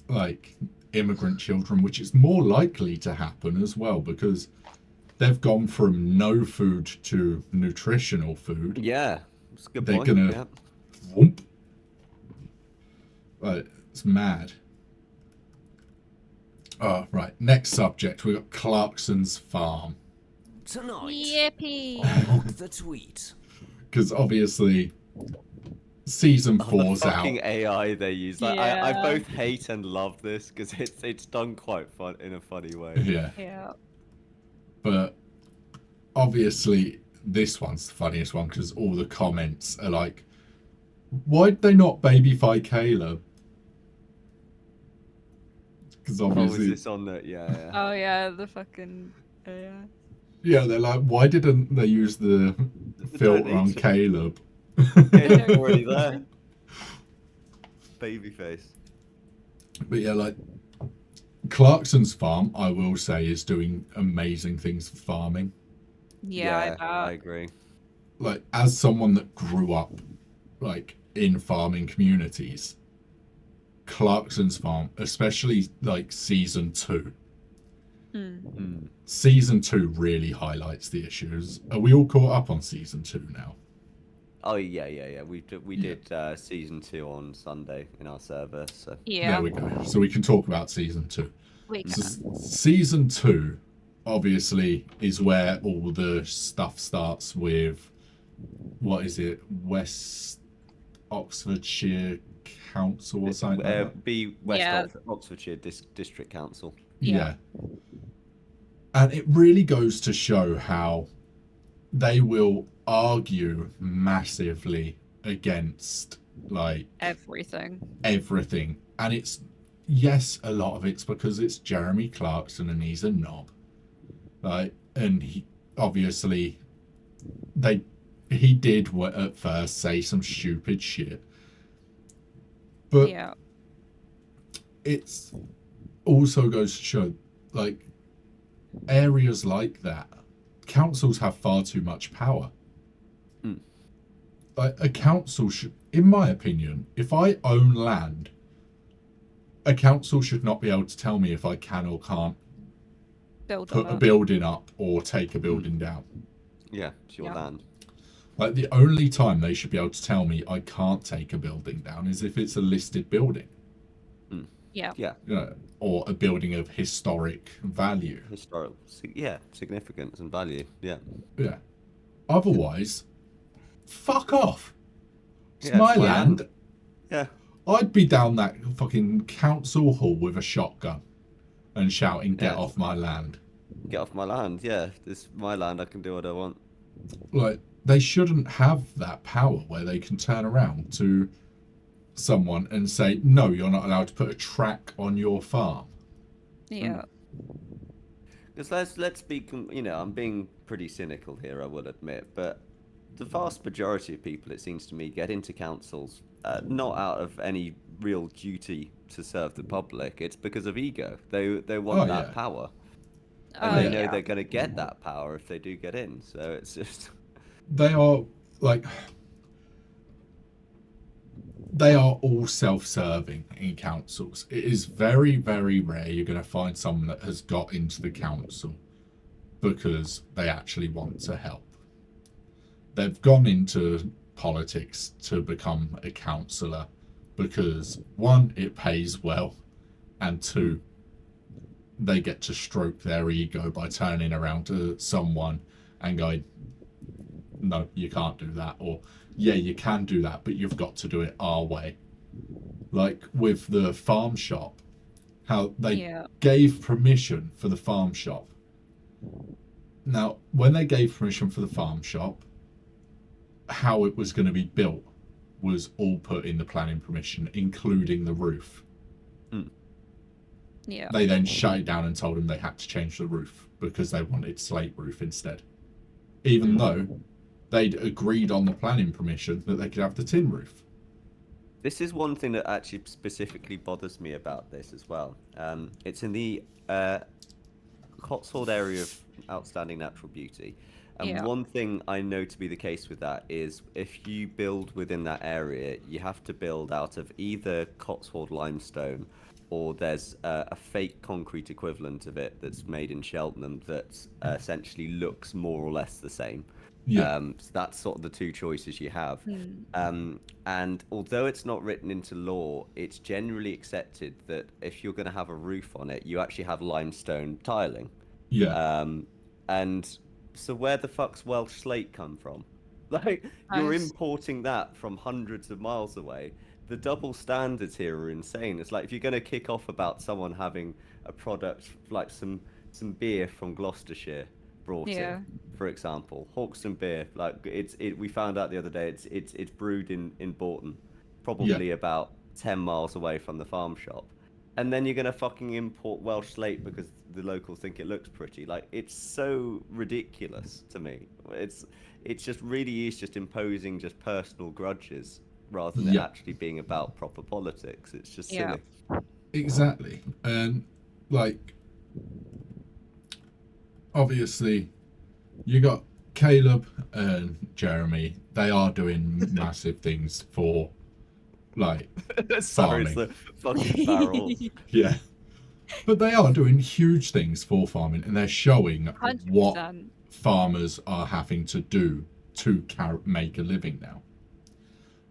like immigrant children, which is more likely to happen as well because they've gone from no food to nutritional food. Yeah, that's a good They're point. gonna whoomp. Like, it's mad. Oh, right. Next subject. We got Clarkson's farm. Tonight, Yippee! on Mock the Tweet. Because obviously, season Oh, the 4's out. fucking AI they use. Like, I Yeah. both hate and love this because it's done quite fun in a funny way. Yeah. Yeah. But obviously, this one's the funniest one because all the comments are like, why'd they not babyfy Caleb? Because Oh, is obviously, this on the yeah? Oh yeah, the fucking yeah. yeah, they're like, why didn't they use the They don't filter need on to. Caleb? It's already there. Babyface. But yeah, like Clarkson's farm, I will say, is doing amazing things for farming. Yeah, I I bet. agree. Like, as someone that grew up like in farming communities, Clarkson's farm, especially like season 2. Season 2 really highlights the issues. Are we all caught up on season 2 now? Oh yeah. We did season 2 on Sunday in our server. So Yeah. There we go. So we can talk about season 2. We So can. season 2 obviously is where all the stuff starts with, what is it, West Oxfordshire Council or something like that? be West Yeah. Oxfordshire District Council. Yeah. And it really goes to show how they will argue massively against like Everything. everything. And it's, yes, a lot of it's because it's Jeremy Clarkson and he's a knob. Like, and he obviously he did at first say some stupid shit. But Yeah. it's also goes to show, like, areas like that, councils have far too much power. Like, a council should, in my opinion, if I own land, a council should not be able to tell me if I can or can't Build put on a it. building up or take a building down. Yeah, it's your Yeah. land. Like, the only time they should be able to tell me I can't take a building down is if it's a listed building. Yeah. Yeah, You know, or a building of historic value. historical. Yeah, significance and value. Yeah. Yeah. Otherwise, fuck off. It's Yeah, my it's my land. land. Yeah. I'd be down that fucking council hall with a shotgun and shouting, "Get Yeah. off my land." Get off my land. Yeah, this is my land. I can do what I want. Like, they shouldn't have that power where they can turn around to someone and say, "No, you're not allowed to put a track on your farm." Yeah. Because let's be, I'm being pretty cynical here, I will admit, but the vast majority of people, it seems to me, get into councils not out of any real duty to serve the public. It's because of ego. They want Oh, that yeah. power, Oh, and they know yeah. they're going to get that power if they do get in. So it's just They are, like, they are all self-serving in councils. It is very, very rare you're going to find someone that has got into the council because they actually want to help. They've gone into politics to become a councillor because, one, it pays well, and two, they get to stroke their ego by turning around to someone and going, "No, you can't do that," or "Yeah, you can do that, but you've got to do it our way." Like with the farm shop, how they Yeah. gave permission for the farm shop. Now, when they gave permission for the farm shop, how it was going to be built was all put in the planning permission, including the roof. Yeah. They then shut it down and told them they had to change the roof because they wanted slate roof instead. Even though they'd agreed on the planning permission that they could have the tin roof. This is one thing that actually specifically bothers me about this as well. It's in the Cotswold area of outstanding natural beauty. And Yeah. one thing I know to be the case with that is if you build within that area, you have to build out of either Cotswold limestone or there's a fake concrete equivalent of it that's made in Cheltenham that essentially looks more or less the same. Yeah. So that's sort of the two choices you have. Hmm. And although it's not written into law, it's generally accepted that if you're going to have a roof on it, you actually have limestone tiling. Yeah. Um, and so where the fuck's Welsh slate come from? Like, you're Nice. importing that from hundreds of miles away. The double standards here are insane. It's like if you're going to kick off about someone having a product like some beer from Gloucestershire brought in, Yeah. for example, Hawkston beer, like we found out the other day it's brewed in Bourton, Yeah. probably about 10 miles away from the farm shop. And then you're gonna fucking import Welsh slate because the locals think it looks pretty. Like, it's so ridiculous to me. It's just really is just imposing just personal grudges rather than it Yeah. actually being about proper politics. It's just Yeah. silly. Exactly. And like, obviously, you got Caleb and Jeremy. They are doing massive things for like Sorry, it's farming. the fucking barrel. Yeah. But they are doing huge things for farming, and they're showing what 100%. farmers are having to do to make a living now.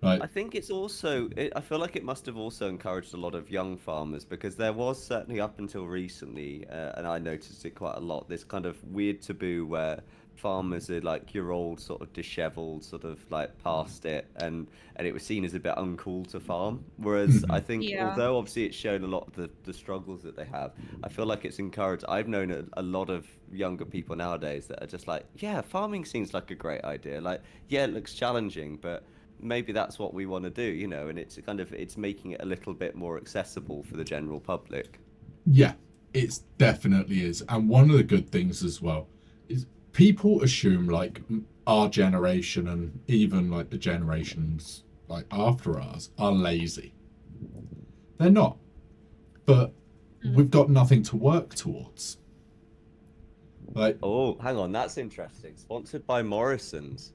Like, I think it's also, I feel like it must have also encouraged a lot of young farmers because there was certainly up until recently, and I noticed it quite a lot, this kind of weird taboo where farmers are like your old sort of disheveled, sort of like past it, and it was seen as a bit uncool to farm. Whereas I mhm, think, Yeah. although obviously it's shown a lot of the struggles that they have, I feel like it's encouraged. I've known a lot of younger people nowadays that are just like, yeah, farming seems like a great idea. Like, yeah, it looks challenging, but maybe that's what we want to do, and it's kind of it's making it a little bit more accessible for the general public. yeah, it definitely is. And one of the good things as well is people assume like our generation and even like the generations like after ours are lazy. They're not, but Mm. we've got nothing to work towards. Like, Oh, hang on, that's interesting. Sponsored by Morrison's.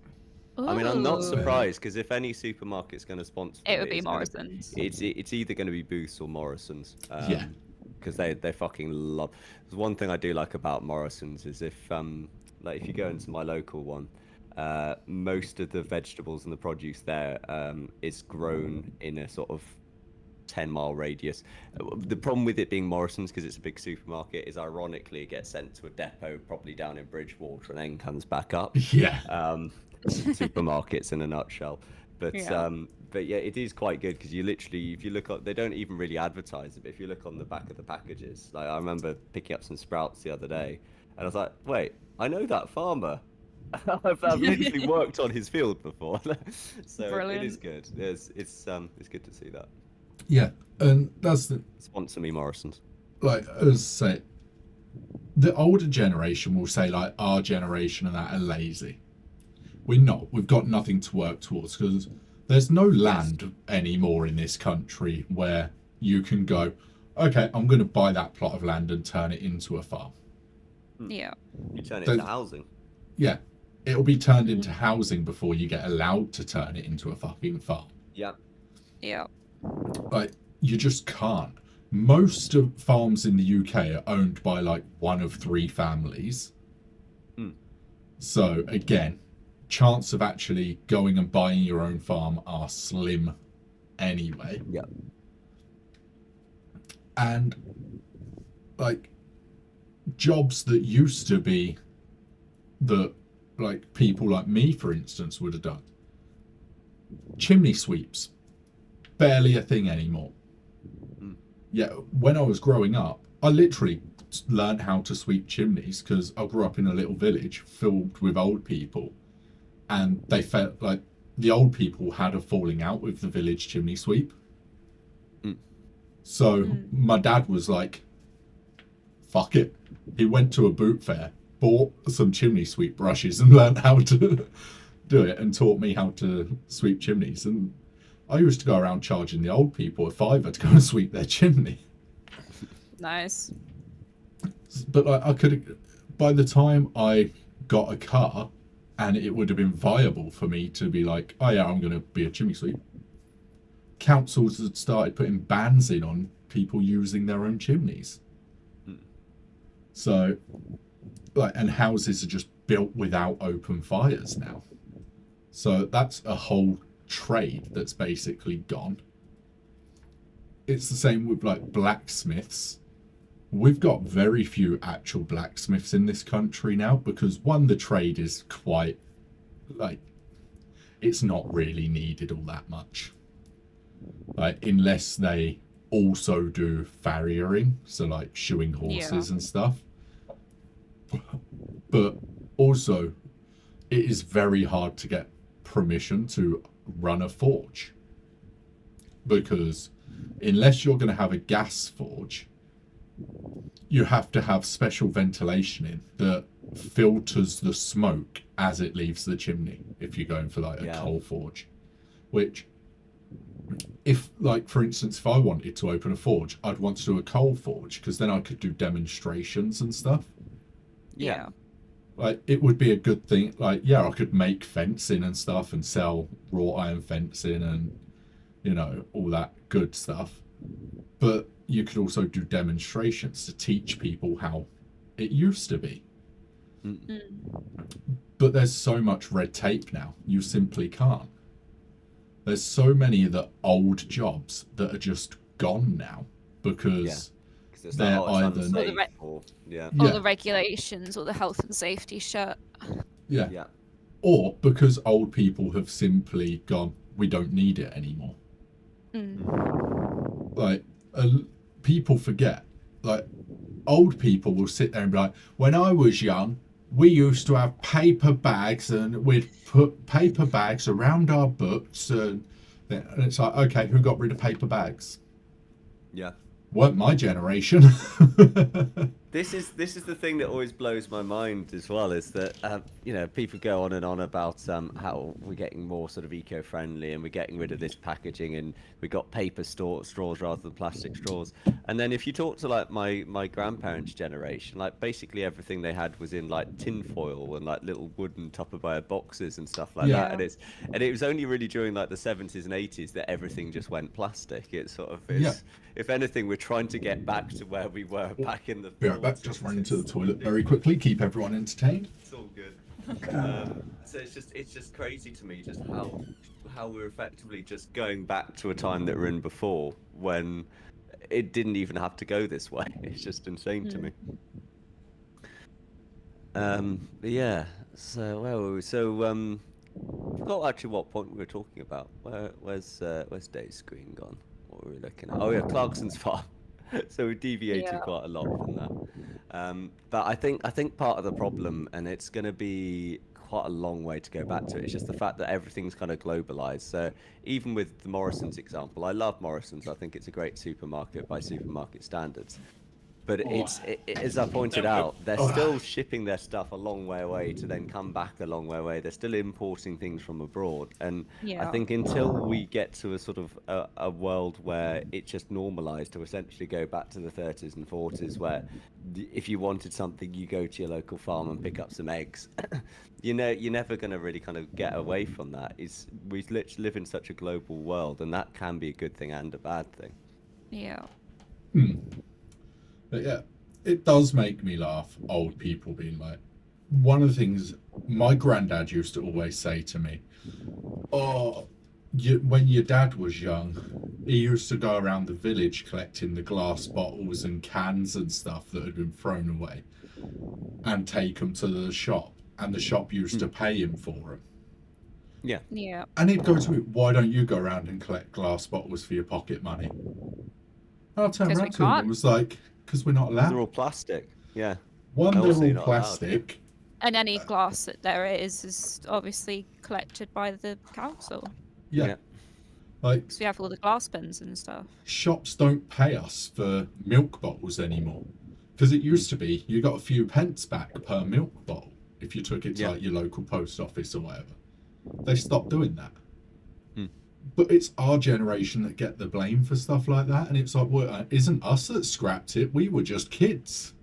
I mean, I'm not Ooh. surprised because if any supermarket's going to sponsor It them, would be it's going to Morrison's. it's either going to be Booths or Morrison's. yeah, Because they fucking love. There's one thing I do like about Morrison's is if like if you go into my local one, most of the vegetables and the produce there is grown in a sort of 10-mile radius. The problem with it being Morrison's, because it's a big supermarket, is ironically it gets sent to a depot probably down in Bridgewater and then comes back up. yeah, Supermarkets in a nutshell. Yeah. But yeah, it is quite good because you literally, if you look at, they don't even really advertise it, but if you look on the back of the packages, like I remember picking up some sprouts the other day, and I was like, wait, I know that farmer. I've literally worked on his field before, so it is Brilliant. good. It's good to see that. yeah. And that's the Sponsor me, Morrison's. like as I say, the older generation will say like our generation and that are lazy. We're not. We've got nothing to work towards because there's no land anymore in this country where you can go, okay, I'm going to buy that plot of land and turn it into a farm. Yeah. You turn it There's- into housing. Yeah, it'll be turned into housing before you get allowed to turn it into a fucking farm. Yeah. Yeah. Like, you just can't. Most of farms in the UK are owned by like one of three families. Hmm. So again, chance of actually going and buying your own farm are slim anyway. Yeah. And like jobs that used to be that like people like me, for instance, would have done. Chimney sweeps, barely a thing anymore. Mm. Yeah, when I was growing up, I literally learned how to sweep chimneys because I grew up in a little village filled with old people, and they felt like the old people had a falling out with the village chimney sweep. Mm. So my dad was like, fuck it. He went to a boot fair, bought some chimney sweep brushes and learned how to do it and taught me how to sweep chimneys. And I used to go around charging the old people a fiver to go and sweep their chimney. Nice. But I could, by the time I got a car and it would have been viable for me to be like, oh yeah, I'm going to be a chimney sweep, councils had started putting bans in on people using their own chimneys. Mm. So like, and houses are just built without open fires now. So that's a whole trade that's basically gone. It's the same with like blacksmiths. We've got very few actual blacksmiths in this country now because one, the trade is quite like it's not really needed all that much. Like unless they also do farriering, so like shoeing horses and stuff. But also it is very hard to get permission to run a forge because unless you're going to have a gas forge, you have to have special ventilation in that filters the smoke as it leaves the chimney if you're going for like a coal forge. Which, if like for instance, if I wanted to open a forge, I'd want to do a coal forge because then I could do demonstrations and stuff. Yeah. Like it would be a good thing. Like I could make fencing and stuff and sell wrought iron fencing and all that good stuff. But you could also do demonstrations to teach people how it used to be. But there's so much red tape now, you simply can't. There's so many of the old jobs that are just gone now because they're either all the regulations or the health and safety shut. Or because old people have simply gone, we don't need it anymore. Like people forget, like old people will sit there and be like, when I was young, we used to have paper bags and we'd put paper bags around our books and it's like, okay, who got rid of paper bags? Weren't my generation. This is the thing that always blows my mind as well, is that people go on and on about how we're getting more sort of eco-friendly and we're getting rid of this packaging and we got paper straws rather than plastic straws. And then if you talk to like my grandparents' generation, like basically everything they had was in like tin foil and like little wooden Tupperware boxes and stuff like that. And it was only really during like the 70s and 80s that everything just went plastic. It sort of is. If anything, we're trying to get back to where we were back in the. Be right back. Just running to the toilet very quickly. Keep everyone entertained. It's all good. So it's just crazy to me just how we're effectively just going back to a time that we're in before when it didn't even have to go this way. It's just insane to me. But yeah. So where were we? So I forgot actually what point we were talking about. Where's Dave's screen gone? What were we looking at? Oh yeah, Clarkson's farm. So we deviated quite a lot from that. But I think part of the problem, and it's going to be quite a long way to go back to it, it's just the fact that everything's kind of globalized. So even with the Morrison's example, I love Morrison's. I think it's a great supermarket by supermarket standards. But as I pointed out, they're still shipping their stuff a long way away to then come back a long way away. They're still importing things from abroad. And I think until we get to a sort of a world where it just normalized to essentially go back to the 30s and 40s, where if you wanted something, you go to your local farm and pick up some eggs. You're never going to really kind of get away from that. We literally live in such a global world, and that can be a good thing and a bad thing. But yeah, it does make me laugh, old people being like, one of the things my granddad used to always say to me, when your dad was young, he used to go around the village collecting the glass bottles and cans and stuff that had been thrown away and take them to the shop, and the shop used to pay him for them. Yeah. And he'd go to me, why don't you go around and collect glass bottles for your pocket money? And I'll turn around to him and was like, because we're not allowed. They're all plastic. Yeah. One, they're all plastic. And any glass that there is obviously collected by the council. Yeah. Like, because we have all the glass bins and stuff. Shops don't pay us for milk bottles anymore. Because it used to be you got a few pence back per milk bottle if you took it to like your local post office or whatever. They stopped doing that. But it's our generation that get the blame for stuff like that, and it's like, well, it isn't us that scrapped it. We were just kids.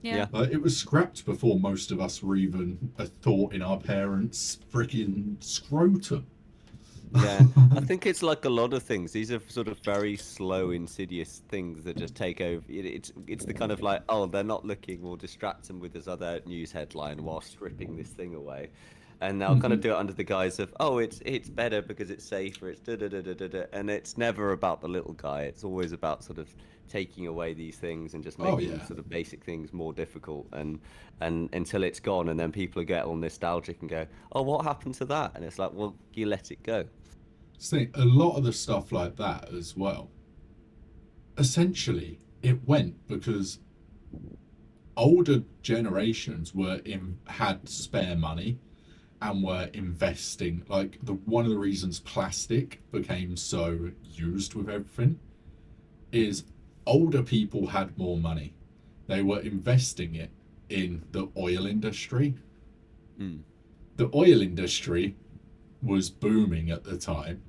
It was scrapped before most of us were even a thought in our parents' freaking scrotum. Yeah, I think it's like a lot of things. These are sort of very slow, insidious things that just take over. It's the kind of like, oh, they're not looking. We'll distract them with this other news headline while stripping this thing away, and they'll kind of do it under the guise of, oh, it's better because it's safer. It's da da da da da da, and it's never about the little guy. It's always about sort of taking away these things and just Oh, making yeah. sort of basic things more difficult, and until it's gone, and then people get all nostalgic and go, oh, what happened to that? And it's like, well, you let it go. See, a lot of the stuff like that as well, essentially, it went because older generations had spare money and were investing. Like one of the reasons plastic became so used with everything is older people had more money. They were investing it in the oil industry. Mm. The oil industry was booming at the time,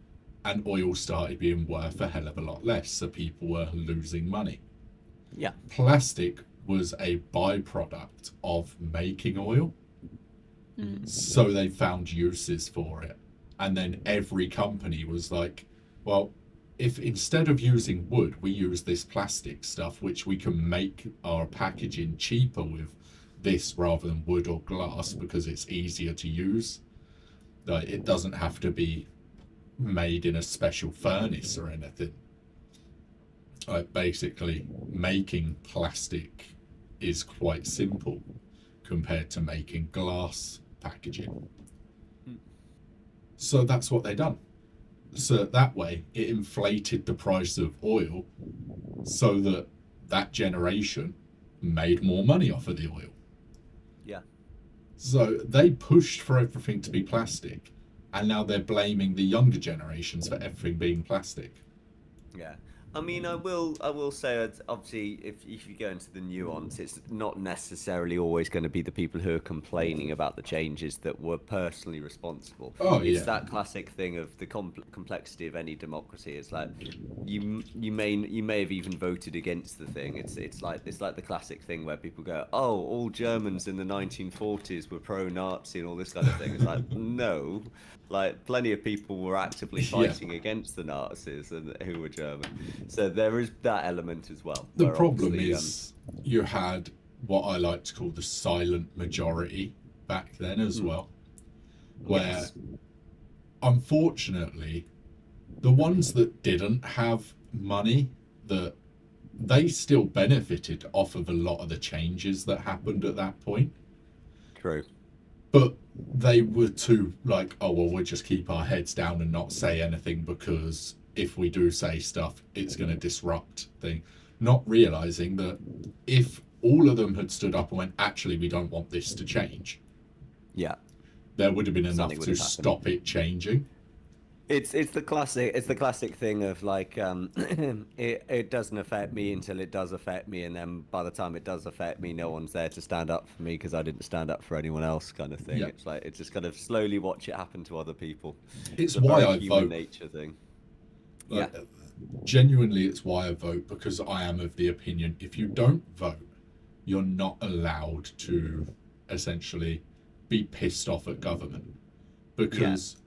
and oil started being worth a hell of a lot less, so people were losing money. Yeah. Plastic was a byproduct of making oil, so they found uses for it. And then every company was like, well, if instead of using wood, we use this plastic stuff, which we can make our packaging cheaper with this rather than wood or glass because it's easier to use. Like, it doesn't have to be made in a special furnace or anything. Like, basically, making plastic is quite simple compared to making glass packaging. So that's what they done. So that way, it inflated the price of oil so that that generation made more money off of the oil. Yeah. So they pushed for everything to be plastic, and now they're blaming the younger generations for everything being plastic. Yeah. I mean, I will say, obviously, if you go into the nuance, it's not necessarily always going to be the people who are complaining about the changes that were personally responsible. Oh, It's yeah. that classic thing of the complexity of any democracy. It's like you may have even voted against the thing. It's like the classic thing where people go, oh, all Germans in the 1940s were pro-Nazi and all this kind of thing. It's like, no. Like, plenty of people were actively Yeah. fighting against the Nazis and who were German. So there is that element as well. The where problem obviously, is you had what I like to call the silent majority back then as well, where yes. unfortunately the ones that didn't have money, that they still benefited off of a lot of the changes that happened at that point. True. But they were too like, oh well, we'll just keep our heads down and not say anything because if we do say stuff, it's going to disrupt things. Not realizing that if all of them had stood up and went, actually, we don't want this to change, Yeah. there would have been enough Something would to have happened. stop it changing. It's the classic thing of like it doesn't affect me until it does affect me, and then by the time it does affect me, no one's there to stand up for me because I didn't stand up for anyone else, kind of thing. Yeah. It's like it's just kind of slowly watch it happen to other people. It's a why very I human vote. nature thing. Like, Yeah. Genuinely, it's why I vote, because I am of the opinion if you don't vote, you're not allowed to essentially be pissed off at government because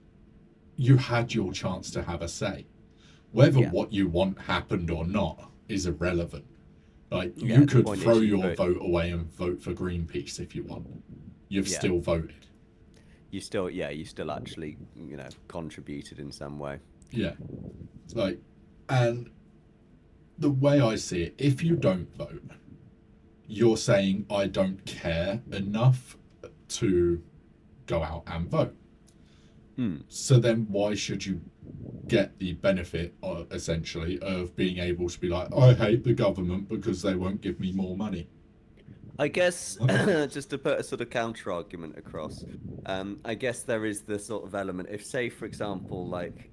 you had your chance to have a say. Whether Yeah. what you want happened or not is irrelevant. Like, Yeah, you the could point is throw you your vote. vote away and vote for Greenpeace if you want. You've Yeah. still voted. You still actually contributed in some way. Yeah. Like, and the way I see it, if you don't vote, you're saying I don't care enough to go out and vote. So then why should you get the benefit, essentially, of being able to be like, I hate the government because they won't give me more money? I guess just to put a sort of counter argument across, I guess there is the sort of element. If, say, for example, like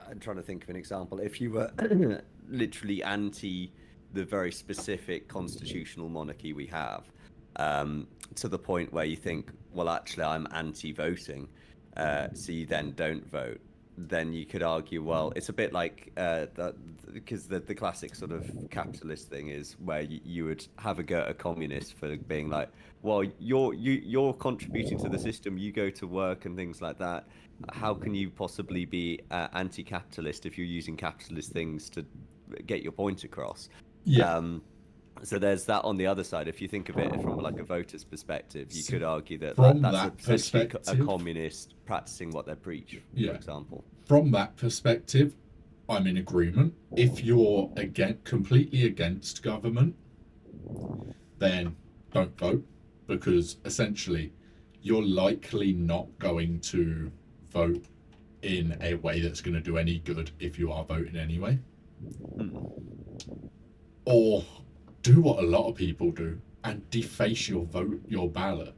I'm trying to think of an example. If you were literally anti the very specific constitutional monarchy we have, to the point where you think, well, actually, I'm anti-voting, so you then don't vote. then you could argue, well, it's a bit like that, because the classic sort of capitalist thing is where you would have a go at a communist for being like, well, you're contributing to the system, you go to work and things like that. How can you possibly be anti-capitalist if you're using capitalist things to get your point across? Yeah. So there's that on the other side. If you think of it from like a voter's perspective, you could argue that From that's that essentially a perspective- communist practicing what they preach, Yeah. for example. From that perspective, I'm in agreement. If you're completely against government, then don't vote, because essentially you're likely not going to vote in a way that's going to do any good if you are voting anyway. Or do what a lot of people do and deface your vote, your ballot.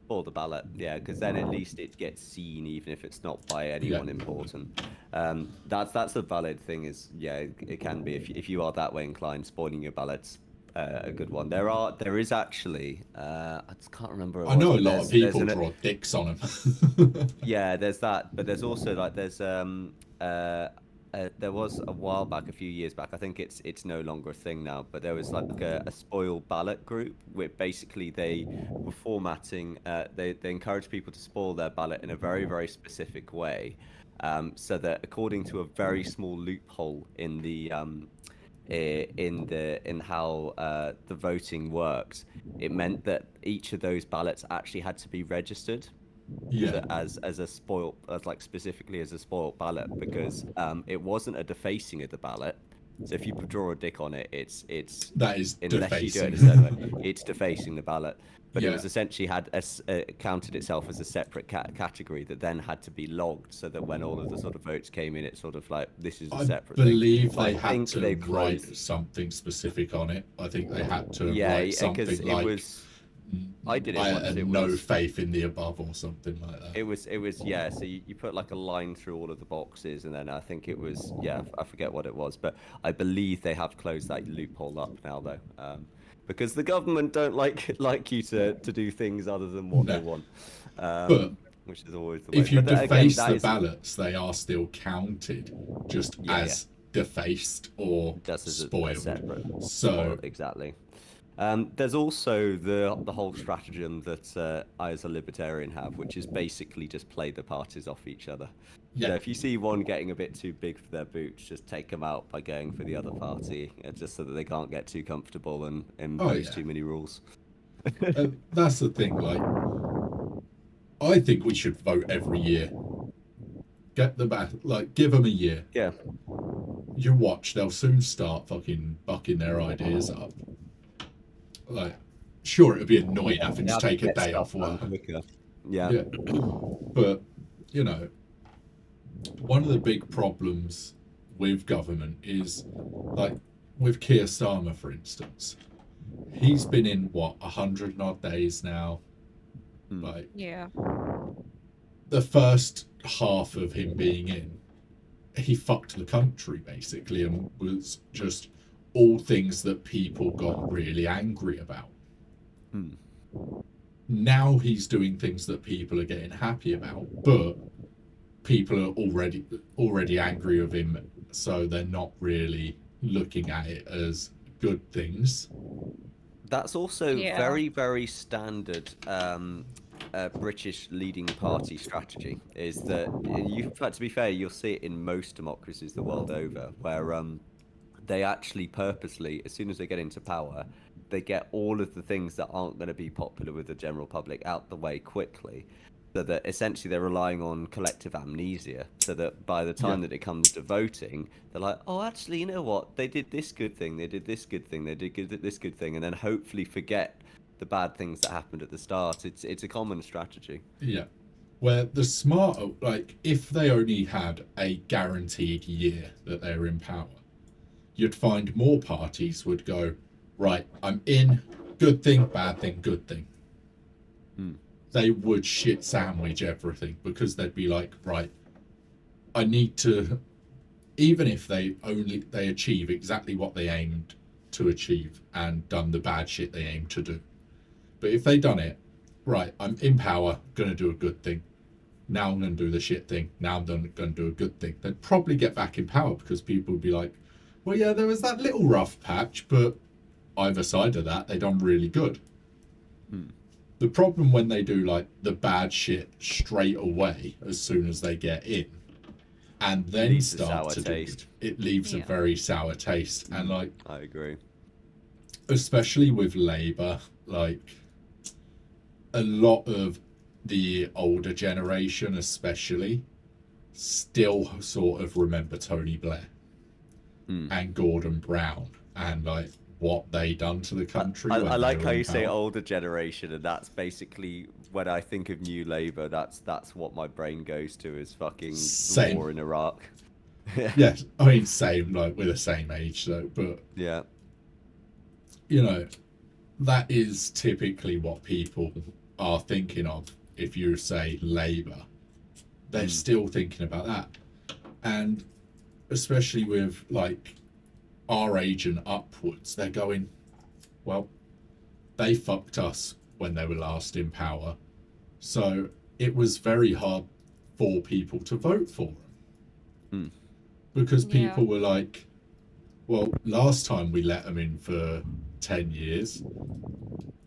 Or the ballot, yeah, because then at least it gets seen, even if it's not by anyone important. That's a valid thing. Is it can be if you are that way inclined, spoiling your ballots a good one. There is actually I just can't remember. I know a lot of people draw dicks on them. Yeah, there's that, but there's also like there was a while back, a few years back. I think it's no longer a thing now, but there was like a spoil ballot group where basically they were formatting. They encouraged people to spoil their ballot in a very, very specific way, so that according to a very small loophole in the in how the voting works, it meant that each of those ballots actually had to be registered. Yeah. As a spoiled, as like specifically as a spoiled ballot, because it wasn't a defacing of the ballot. So if you draw a dick on it, it's that is unless defacing. you do it a certain way, it's defacing the ballot. But Yeah. it was essentially counted itself as a separate category that then had to be logged, so that when all of the sort of votes came in, it's sort of like this is a separate I believe thing. they had think to they've write closed- something specific on it. I think they had to Yeah, write something because like it was. I did it I once. had It no was. faith in the above or something like that. It was yeah. So you put like a line through all of the boxes, and then I think it was I forget what it was, but I believe they have closed that loophole up now though, because the government don't like you to do things other than what they No. want, But which is always the way. if you But deface that the is ballots, they are still counted just as defaced or just as a spoiled. separate. So Exactly. There's also the whole stratagem that I as a libertarian have, which is basically just play the parties off each other. Yeah. So if you see one getting a bit too big for their boots, just take them out by going for the other party, just so that they can't get too comfortable and impose yeah. too many rules. that's the thing. Like, I think we should vote every year. Get them back. Like, give them a year. Yeah. You watch, they'll soon start fucking bucking their ideas up. Like, sure, it'd be annoying having to take a day off work. Yeah. But, you know, one of the big problems with government is, like, with Keir Starmer, for instance, he's been in, 100 and odd days now. Like, Yeah. the first half of him being in, he fucked the country, basically, and was just all things that people got really angry about. Now he's doing things that people are getting happy about, but people are already angry with him, so they're not really looking at it as good things. That's also Yeah. very, very standard British leading party strategy. Is that in fact, to be fair, you'll see it in most democracies the world over, where they actually purposely, as soon as they get into power, they get all of the things that aren't going to be popular with the general public out the way quickly, so that essentially they're relying on collective amnesia, so that by the time that it comes to voting, they're like, oh, actually, you know what? They did this good thing, they did this good thing, they did this good thing, and then hopefully forget the bad things that happened at the start. It's a common strategy. Yeah. Where the smarter, like, if they only had a guaranteed year that they're in power, you'd find more parties would go, right, I'm in, good thing, bad thing, good thing. They would shit sandwich everything, because they'd be like, right, I need to, even if they achieve exactly what they aimed to achieve and done the bad shit they aimed to do. But if they done it, right, I'm in power, gonna do a good thing. now I'm going to do the shit thing. Now I'm going to do a good thing. They'd probably get back in power because people would be like, well, yeah, there was that little rough patch, but either side of that, they done really good. The problem when they do like the bad shit straight away as soon as they get in, and then Leaves a start sour to taste. do it leaves a Yeah. very sour taste. And like, I agree. especially with Labour, like a lot of the older generation, especially, still sort of remember Tony Blair and Gordon Brown and like what they done to the country. I when like they how were in you say power. older generation, and that's basically when I think of New Labour. That's what my brain goes to is fucking the Same. war in Iraq. Yes, I mean same, like we're the same age though, but Yeah. you know, that is typically what people are thinking of if you say Labour. They're still thinking about that. And especially with like our age and upwards, they're going, well, they fucked us when they were last in power. So it was very hard for people to vote for them. Because people were like, well, last time we let them in for 10 years,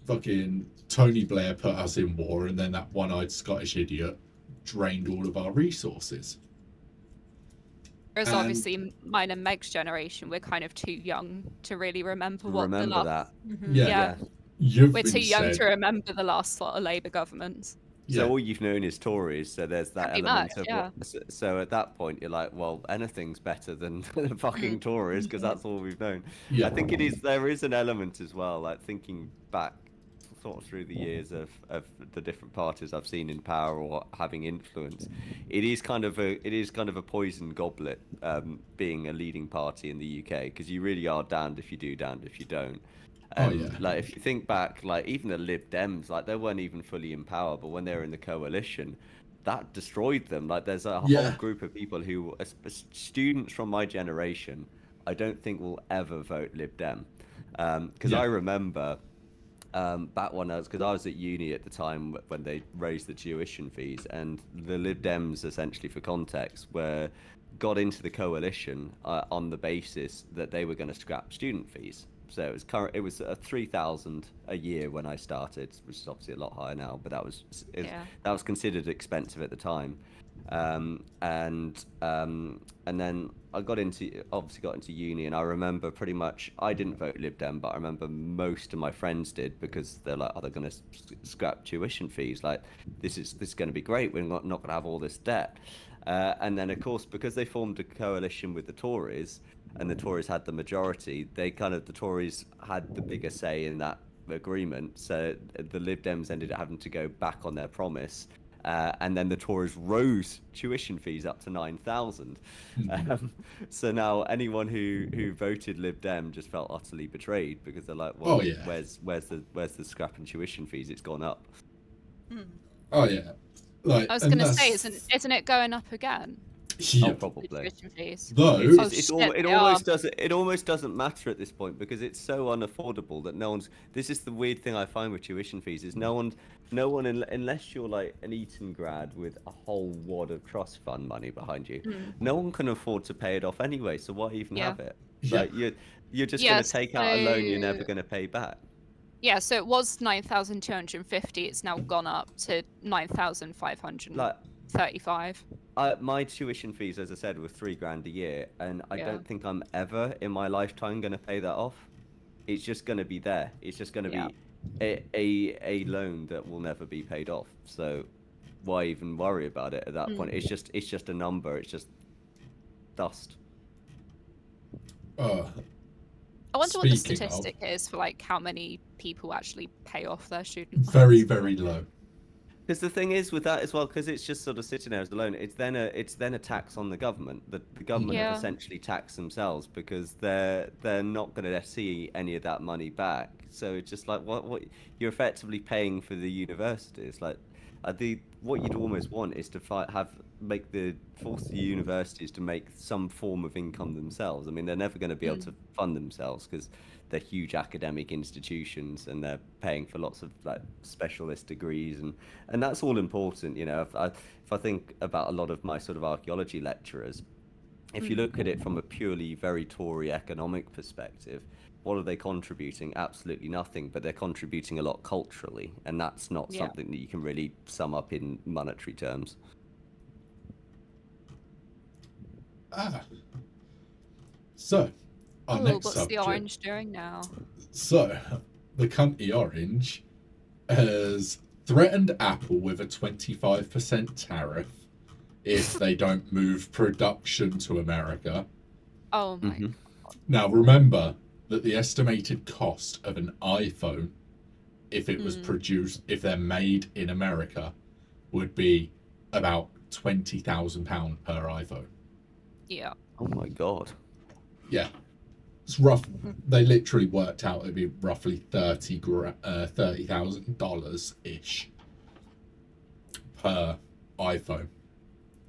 fucking Tony Blair put us in war, and then that one-eyed Scottish idiot drained all of our resources. Whereas And- obviously mine and Meg's generation, we're kind of too young to really remember what the Remember last. that. Yeah. Yeah. You've We're been too young said, to remember the last lot of Labour governments. So yeah, all you've known is Tories, so there's that Pretty element much, of yeah. so at that point you're like, well, anything's better than the fucking Tories because that's all we've known. Yeah. I think there is an element as well, like thinking back sort of through the years of the different parties I've seen in power or having influence. It is kind of a poison goblet, being a leading party in the UK, because you really are damned if you do, damned if you don't. Oh, And yeah. like if you think back, like even the Lib Dems, like they weren't even fully in power, but when they were in the coalition, that destroyed them. Like there's a Yeah. whole group of people who, students from my generation, I don't think will ever vote Lib Dem, because Yeah. I remember back when because I was at uni at the time when they raised the tuition fees, and the Lib Dems, essentially for context, got into the coalition on the basis that they were going to scrap student fees. So it was 3,000 a year when I started, which is obviously a lot higher now, but that was considered expensive at the time. And then I got into uni, and I remember pretty much I didn't vote Lib Dem, but I remember most of my friends did, because they're like, oh, they're going to scrap tuition fees. Like this is going to be great. We're not going to have all this debt. And then of course, because they formed a coalition with the Tories, and the Tories had the majority, the Tories had the bigger say in that agreement. So the Lib Dems ended up having to go back on their promise. And then the Tories rose tuition fees up to 9,000. So now anyone who voted Lib Dem just felt utterly betrayed, because they're like, well, Oh, yeah. where's the scrap and tuition fees? It's gone up. Oh, yeah. Like, I was and going to say, that's- isn't it going up again? Yeah. Oh, The probably. tuition fees? Though, It almost doesn't matter at this point, because it's so unaffordable that no one's. This is the weird thing I find with tuition fees, is no one unless you're like an Eton grad with a whole wad of trust fund money behind you, no one can afford to pay it off anyway. So why even Yeah. have it? Yeah. Like you're just Yeah, going to take out a loan you're so- never going to pay back. Yeah, so it was 9,250. It's now gone up to 9,535. My tuition fees, as I said, were £3,000 a year, and I Yeah. don't think I'm ever in my lifetime going to pay that off. It's just going to be there. It's just going to Yeah. be a loan that will never be paid off. So why even worry about it at that point? It's just a number. It's just dust. I wonder what the Speaking of- statistic is for like how many people actually pay off their student very, loans. very low. Because the thing is with that as well, because it's just sort of sitting there as a loan, it's then a tax on the government. The government have Yeah. essentially taxed themselves, because they're not going to see any of that money back. So it's just like what you're effectively paying for the universities. Like what you'd almost want is to force the universities to make some form of income themselves. I mean, they're never going to be able to fund themselves, because they're huge academic institutions, and they're paying for lots of like specialist degrees, and that's all important. You know, if I think about a lot of my sort of archaeology lecturers, if you look at it from a purely very Tory economic perspective, what are they contributing? Absolutely nothing, but they're contributing a lot culturally, and that's not Yeah. something that you can really sum up in monetary terms. So, our Oh, next what's subject. the orange doing now? So, the cunty orange has threatened Apple with a 25% tariff if they don't move production to America. Oh my. Mhm. Now, remember that the estimated cost of an iPhone, if it was produced, if they're made in America, would be about £20,000 per iPhone. Yeah. Oh my god. Yeah, it's rough. They literally worked out it'd be roughly $30,000 ish per iPhone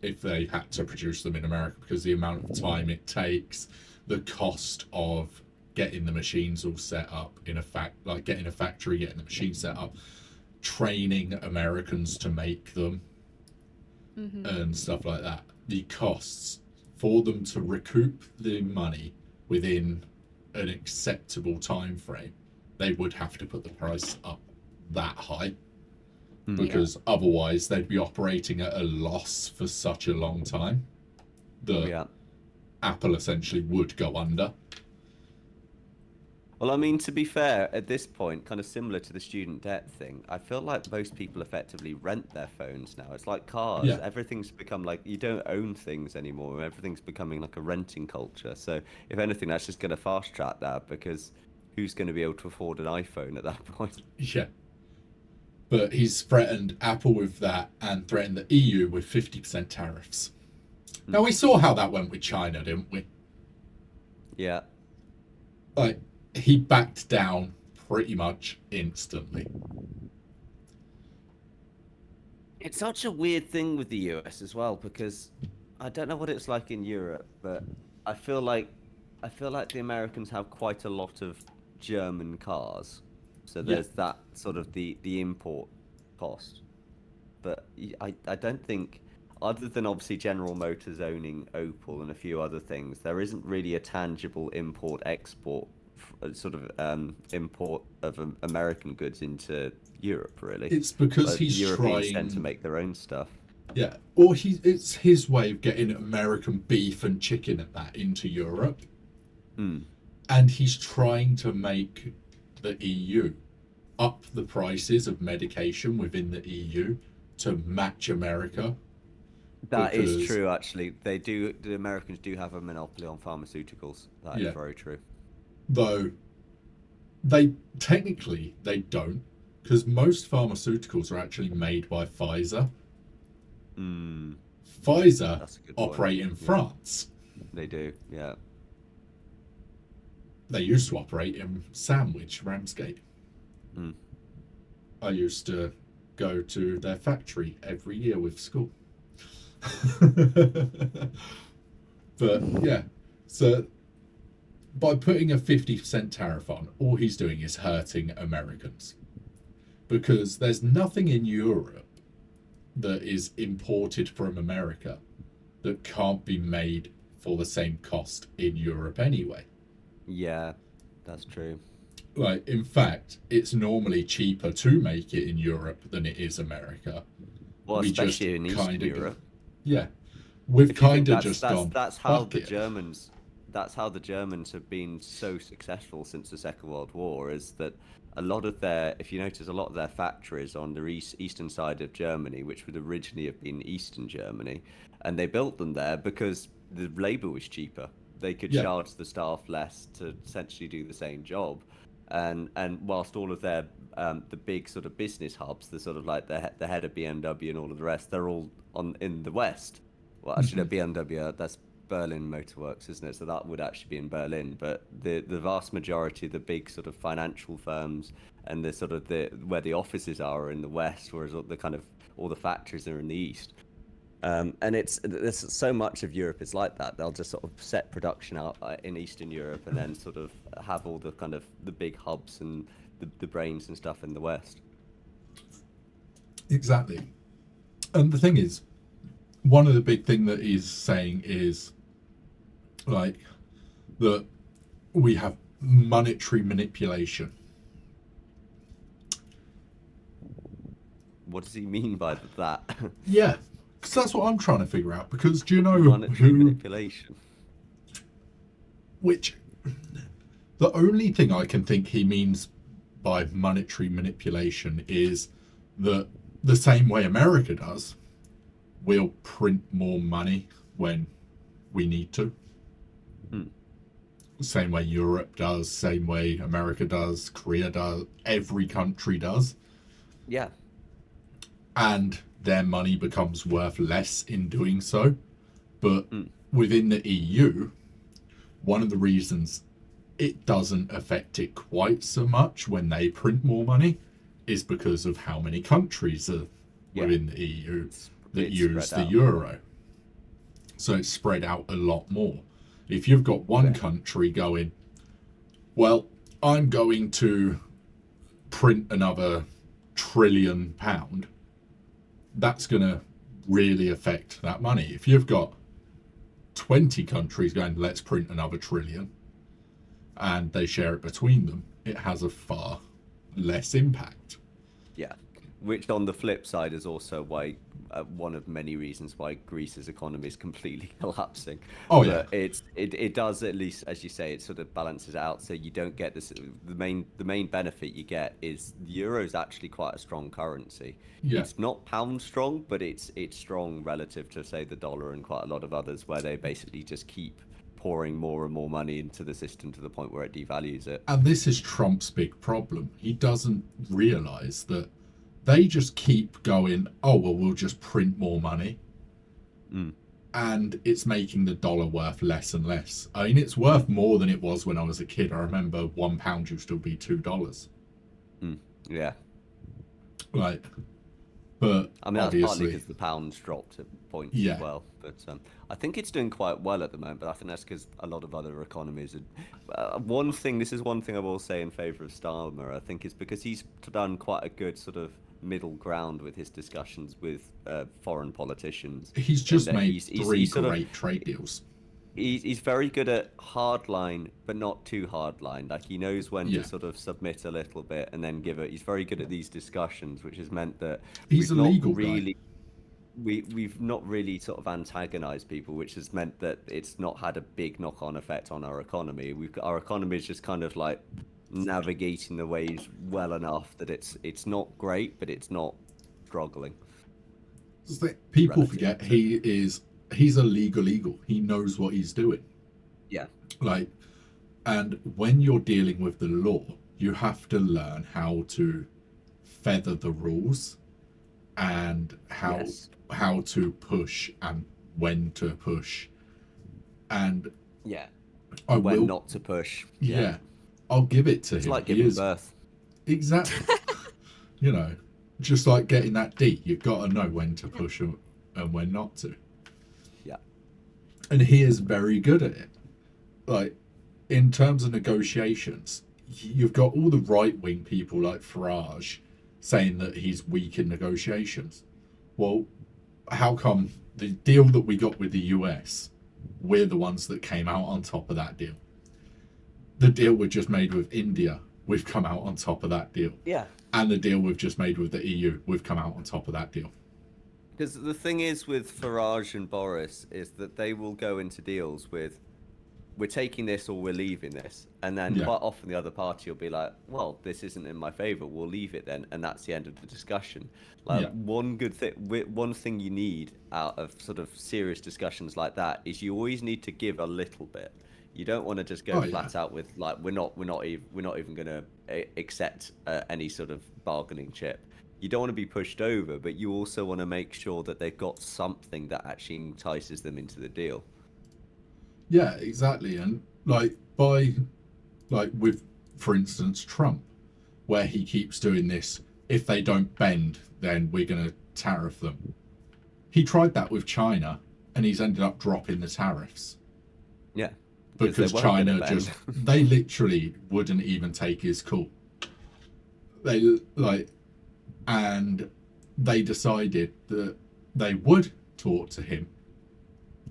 if they had to produce them in America, because the amount of time it takes, the cost of getting the machines all set up in a like getting a factory, getting the machine set up, training Americans to make them, and stuff like that. The costs for them to recoup the money within an acceptable time frame, they would have to put the price up that high, because otherwise they'd be operating at a loss for such a long time that Apple essentially would go under. Well, I mean, to be fair, at this point, kind of similar to the student debt thing, I feel like most people effectively rent their phones now. It's like cars. Yeah. Everything's become like, you don't own things anymore. Everything's becoming like a renting culture. So if anything, that's just going to fast track that, because who's going to be able to afford an iPhone at that point? Yeah. But he's threatened Apple with that and threatened the EU with 50% tariffs. Now, we saw how that went with China, didn't we? Yeah. Like, he backed down pretty much instantly. It's such a weird thing with the US as well, because I don't know what it's like in Europe, but I feel like the Americans have quite a lot of German cars. So there's that sort of the import cost. But I don't think, other than obviously General Motors owning Opel and a few other things, there isn't really a tangible import-export sort of import of American goods into Europe, really. It's because But he's Europeans trying tend to make their own stuff. Yeah, or it's his way of getting American beef and chicken and that into Europe. And he's trying to make the EU up the prices of medication within the EU to match America. That is true, actually. They do. The Americans do have a monopoly on pharmaceuticals. That is very true. Though they don't, because most pharmaceuticals are actually made by Pfizer. Pfizer operate in France. They do, yeah. They used to operate in Sandwich, Ramsgate. I used to go to their factory every year with school. But yeah, so by putting a 50% tariff on, all he's doing is hurting Americans, because there's nothing in Europe that is imported from America that can't be made for the same cost in Europe anyway. Yeah, that's true. Like, in fact, it's normally cheaper to make it in Europe than it is America. Well, especially in Eastern Europe. Yeah, we've kind of just gone. That's how the Germans. That's how the Germans have been so successful since the Second World War. Is that a lot of their, if you notice, a lot of their factories on the eastern side of Germany, which would originally have been Eastern Germany, and they built them there because the labor was cheaper. They could charge the staff less to essentially do the same job, and whilst all of their the big sort of business hubs, the sort of like the head of BMW and all of the rest, they're all in the West. Well, actually, BMW, that's Berlin Motor Works, isn't it? So that would actually be in Berlin. But the vast majority of the big sort of financial firms and the sort of where the offices are in the West, whereas the kind of all the factories are in the East. And there's so much of Europe is like that. They'll just sort of set production out in Eastern Europe and then sort of have all the kind of the big hubs and the brains and stuff in the West. Exactly. And the thing is, one of the big thing that he's saying is like that we have monetary manipulation. What does he mean by that? Yeah, because that's what I'm trying to figure out. Because do you know Monetary who? manipulation. Which the only thing I can think he means by monetary manipulation is that the same way America does, we'll print more money when we need to. Same way Europe does, same way America does, Korea does, every country does. Yeah. And their money becomes worth less in doing so. But within the EU, one of the reasons it doesn't affect it quite so much when they print more money is because of how many countries are within the EU that use the euro. So it's spread out a lot more. If you've got one country going, well, I'm going to print another £1 trillion, that's going to really affect that money. If you've got 20 countries going, let's print another trillion, and they share it between them, it has a far less impact. Yeah, which on the flip side is also why one of many reasons why Greece's economy is completely collapsing. Oh but yeah, it does, at least as you say, it sort of balances out, so you don't get this. The main benefit you get is the euro is actually quite a strong currency. Yeah. It's not pound strong, but it's strong relative to say the dollar and quite a lot of others, where they basically just keep pouring more and more money into the system to the point where it devalues it. And this is Trump's big problem. He doesn't realize that they just keep going, oh, well, we'll just print more money. And it's making the dollar worth less and less. I mean, it's worth more than it was when I was a kid. I remember £1 used to be $2. Yeah. Like, but I mean, that's partly obviously, because the pound's dropped at points Yeah. as well. But I think it's doing quite well at the moment. But I think that's because a lot of other economies are. This is one thing I will say in favour of Starmer, I think, is because he's done quite a good sort of middle ground with his discussions with foreign politicians. he's just And, made he's three sort of- great trade deals. He's very good at hard line, but not too hard line. Like, he knows when Yeah. to sort of submit a little bit and then give it. He's very good at these discussions, which has meant that He's a we've not legal guy. really we've not really sort of antagonized people, which has meant that it's not had a big knock-on effect on our economy. Our economy is just kind of like navigating the waves well enough that it's not great, but it's not struggling. People Relative forget to- he's a legal eagle. He knows what he's doing. Yeah. Like, and when you're dealing with the law, you have to learn how to feather the rules and Yes. how to push and when to push. And Yeah. I When will not to push. yeah. I'll give it to It's him. like He giving is birth. exactly you know, just like getting that D, you've got to know when to push and when not to. Yeah. And he is very good at it. Like, in terms of negotiations, you've got all the right-wing people like Farage saying that he's weak in negotiations. Well, how come the deal that we got with the US, we're the ones that came out on top of that deal? The deal we just made with India, we've come out on top of that deal. Yeah. And the deal we've just made with the EU, we've come out on top of that deal. Because the thing is with Farage and Boris is that they will go into deals with, we're taking this or we're leaving this. And then Yeah. quite often the other party will be like, well, this isn't in my favour, we'll leave it then. And that's the end of the discussion. Like, Yeah. one thing you need out of sort of serious discussions like that is you always need to give a little bit. You don't want to just go Oh, yeah. flat out with like, we're not even going to accept any sort of bargaining chip. You don't want to be pushed over, but you also want to make sure that they've got something that actually entices them into the deal. Yeah, exactly. And like with, for instance, Trump, where he keeps doing this, if they don't bend, then we're going to tariff them. he tried that with China, and he's ended up dropping the tariffs Yeah. because they weren't gonna China bend. just they literally wouldn't even take his call. They like, and they decided that they would talk to him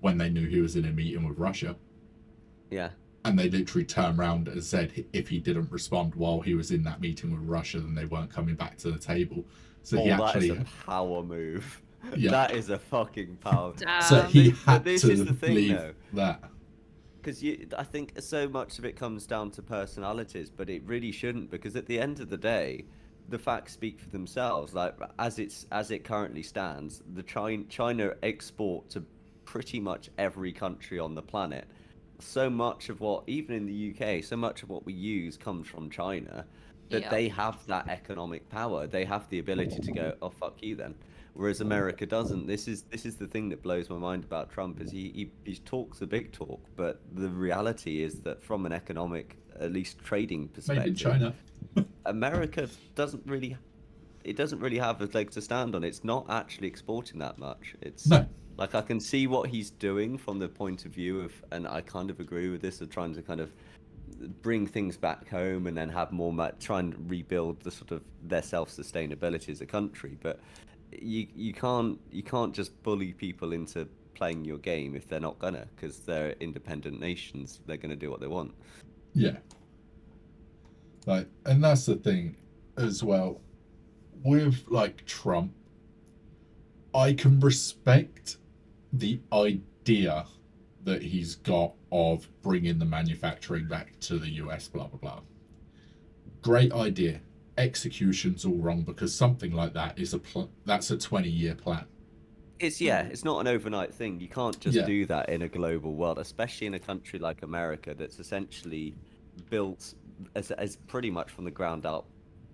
when they knew he was in a meeting with Russia. Yeah. And they literally turned around and said if he didn't respond while he was in that meeting with Russia, then they weren't coming back to the table. So he That actually, is a power move. Yeah. That is a fucking power. so Damn. he But had this to is the thing, leave though. that. Because I think so much of it comes down to personalities, but it really shouldn't. Because at the end of the day, the facts speak for themselves. Like as it currently stands, the China export to pretty much every country on the planet. So much of what, even in the UK, so much of what we use comes from China. That Yeah. they have that economic power. They have the ability to go, oh fuck you then. Whereas America doesn't. This is the thing that blows my mind about Trump is he talks a big talk, but the reality is that from an economic, at least trading Made perspective, in China. America doesn't really have a leg to stand on. It's not actually exporting that much. It's No. like I can see what he's doing from the point of view of, and I kind of agree with this, of trying to kind of bring things back home and then have more try and rebuild the sort of their self-sustainability as a country. But you can't just bully people into playing your game if they're not gonna, because they're independent nations. They're gonna do what they want. Yeah. Like, and that's the thing as well with like Trump. I can respect the idea that he's got of bringing the manufacturing back to the US, blah blah blah. Great idea. Execution's all wrong because something like that is that's a 20-year plan. It's not an overnight thing. You can't just Yeah. do that in a global world, especially in a country like America that's essentially built as pretty much from the ground up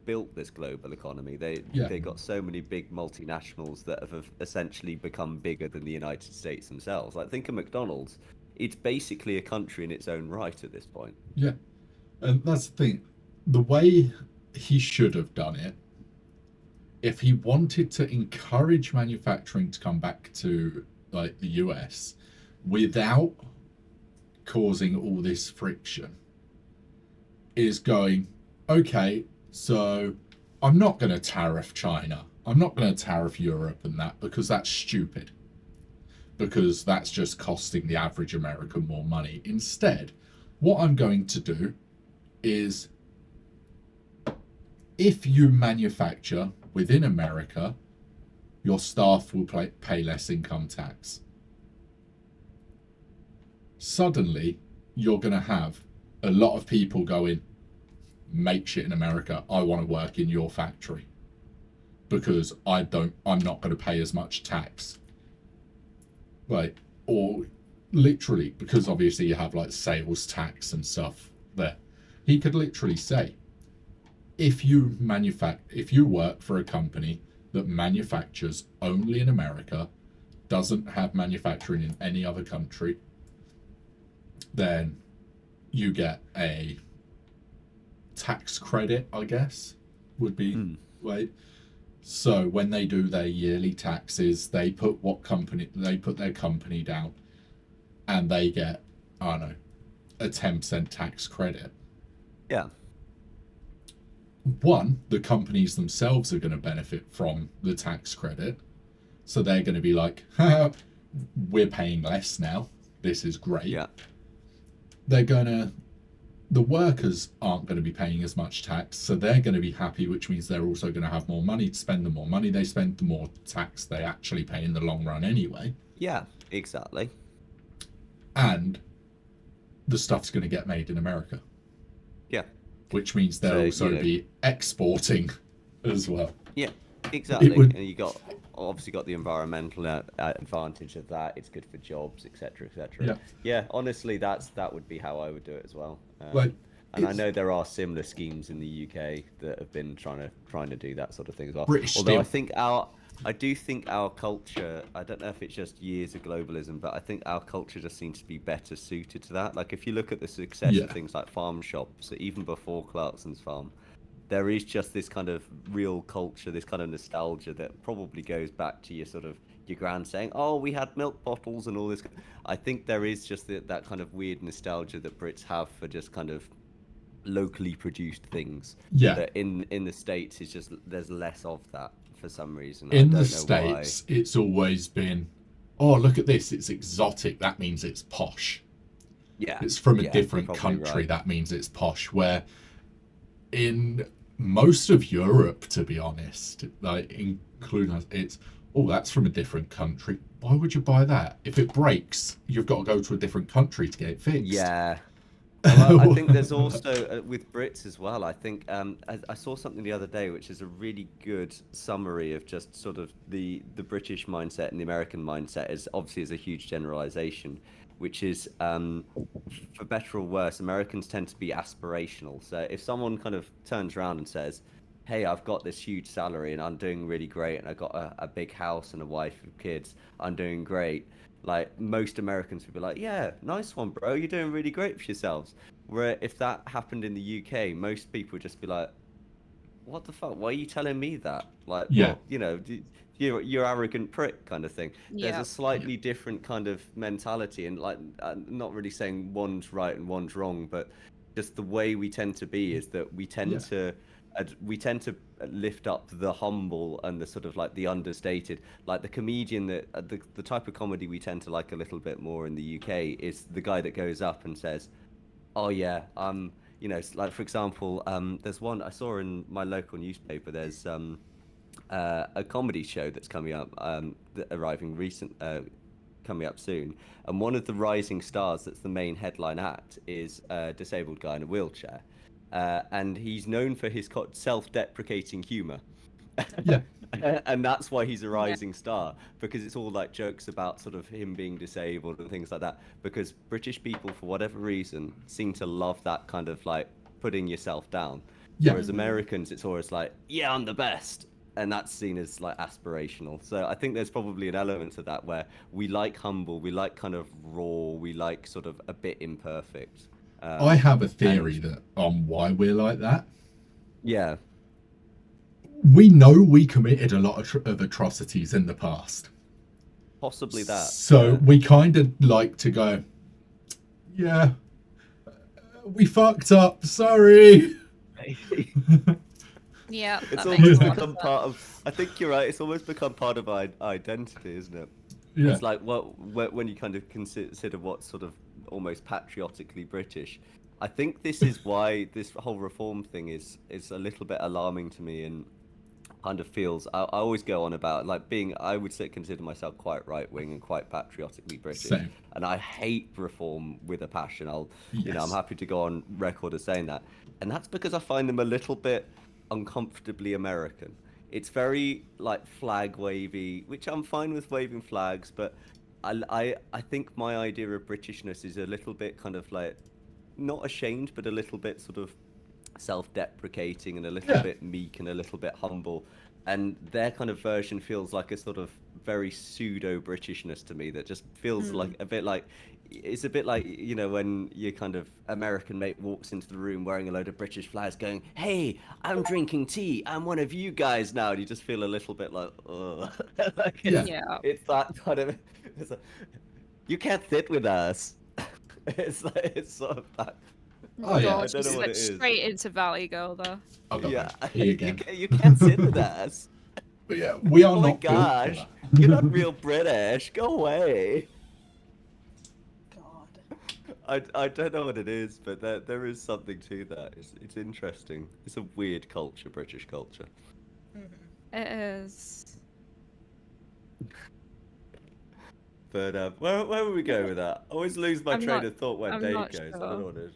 built this global economy. They got so many big multinationals that have essentially become bigger than the United States themselves. Like think of McDonald's. It's basically a country in its own right at this point. Yeah. And that's the thing. The way he should have done it, if he wanted to encourage manufacturing to come back to like the US without causing all this friction, is going, okay, so I'm not going to tariff China. I'm not going to tariff Europe and that because that's stupid. Because that's just costing the average American more money. Instead, what I'm going to do is if you manufacture within America, your staff will pay less income tax. Suddenly, you're going to have a lot of people going, make shit in America. I want to work in your factory because I'm not going to pay as much tax. Like, or literally, because obviously you have like sales tax and stuff there. He could literally say, if you work for a company that manufactures only in America, doesn't have manufacturing in any other country, then you get a tax credit, I guess, would be right. So when they do their yearly taxes, they put their company down, and they get, I don't know, a 10% tax credit. Yeah. One, the companies themselves are going to benefit from the tax credit, so they're going to be like, we're paying less now. This is great. Yeah. The workers aren't going to be paying as much tax, so they're going to be happy, which means they're also going to have more money to spend. The more money they spend, the more tax they actually pay in the long run anyway. Yeah, exactly. And the stuff's going to get made in America. Yeah. Which means they'll also be exporting as well. Yeah, exactly. And you obviously got the environmental advantage of that. It's good for jobs, etc., etc. Yeah. Yeah, honestly, that would be how I would do it as well. And I know there are similar schemes in the UK that have been trying to do that sort of thing as well. British Although Steel. I do think our culture, I don't know if it's just years of globalism, but I think our culture just seems to be better suited to that. Like if you look at the success of things like farm shops, even before Clarkson's farm, there is just this kind of real culture, this kind of nostalgia that probably goes back to your your grand saying, "Oh, we had milk bottles and all this." I think there is just that kind of weird nostalgia that Brits have for just kind of locally produced things. Yeah. That in the States is just there's less of that for some reason. I In don't the know States, it's always been, oh, look at this, it's exotic. That means it's posh. Yeah, It's from a yeah, different you're probably country. right. That means it's posh. Where in most of Europe, to be honest, like including us, it's, oh, that's from a different country. Why would you buy that? If it breaks, you've got to go to a different country to get it fixed. Yeah. Well, I think there's also with Brits as well. I think I saw something the other day, which is a really good summary of just sort of the British mindset and the American mindset. Is obviously is a huge generalization, which is for better or worse, Americans tend to be aspirational. So if someone kind of turns around and says, "Hey, I've got this huge salary and I'm doing really great, and I got a big house and a wife and kids, I'm doing great." Like most Americans would be like, "Yeah, nice one, bro. You're doing really great for yourselves." Where if that happened in the UK, most people would just be like, "What the fuck? Why are you telling me that?" Like, Yeah. well, you know, you're arrogant prick kind of thing. There's Yeah. a slightly different kind of mentality, and like, not really saying one's right and one's wrong, but just the way we tend to be is that we tend to lift up the humble and the sort of like the understated. Like the comedian that the type of comedy we tend to like a little bit more in the UK is the guy that goes up and says, "Oh yeah, you know, like for example, there's one I saw in my local newspaper. There's a comedy show that's coming up, coming up soon, and one of the rising stars that's the main headline act is a disabled guy in a wheelchair, and he's known for his self-deprecating humor." Yeah. And that's why he's a rising star, because it's all like jokes about sort of him being disabled and things like that, because British people for whatever reason seem to love that kind of like putting yourself down. Yeah. Whereas Americans, it's always like, "Yeah, I'm the best," and that's seen as like aspirational. So I think there's probably an element of that where we like humble, we like kind of raw, we like sort of a bit imperfect. I have a theory that on why we're like that. Yeah. We know we committed a lot of atrocities in the past. Possibly that. So we kind of like to go, yeah, we fucked up, sorry. Yeah, It's that makes almost a lot become of part of. I think you're right. It's almost become part of our identity, isn't it? Yeah. It's like when you kind of consider what's sort of almost patriotically British. I think this is why this whole reform thing is a little bit alarming to me, and kind of feels. I always go on about like being. I would consider myself quite right wing and quite patriotically British, Same. and I hate reform with a passion. I'm Yes. happy to go on record as saying that, and that's because I find them a little bit uncomfortably American. It's very like flag wavy, which I'm fine with waving flags, but I think my idea of Britishness is a little bit kind of like not ashamed, but a little bit sort of self-deprecating and a little bit meek and a little bit humble, and their kind of version feels like a sort of very pseudo Britishness to me that just feels like a bit like it's a bit like, you know, when your kind of American mate walks into the room wearing a load of British flags going, "Hey, I'm drinking tea, I'm one of you guys now," and you just feel a little bit like, ugh. Like Yeah. it's that kind of you can't sit with us. It's like it's sort of that. Oh, yeah. God, I don't know you what it slipped is. straight into Valley Girl there. I've got Yeah, pee again. you can't sit with us. But yeah, we are Oh my not built for gosh, that. you're not real British. Go away. God. I don't know what it is, but there is something to that. It's interesting. It's a weird culture, British culture. It is. But where would we go with that? I always lose my I'm train not- of thought where I'm Dave not goes. I sure. don't know what it is.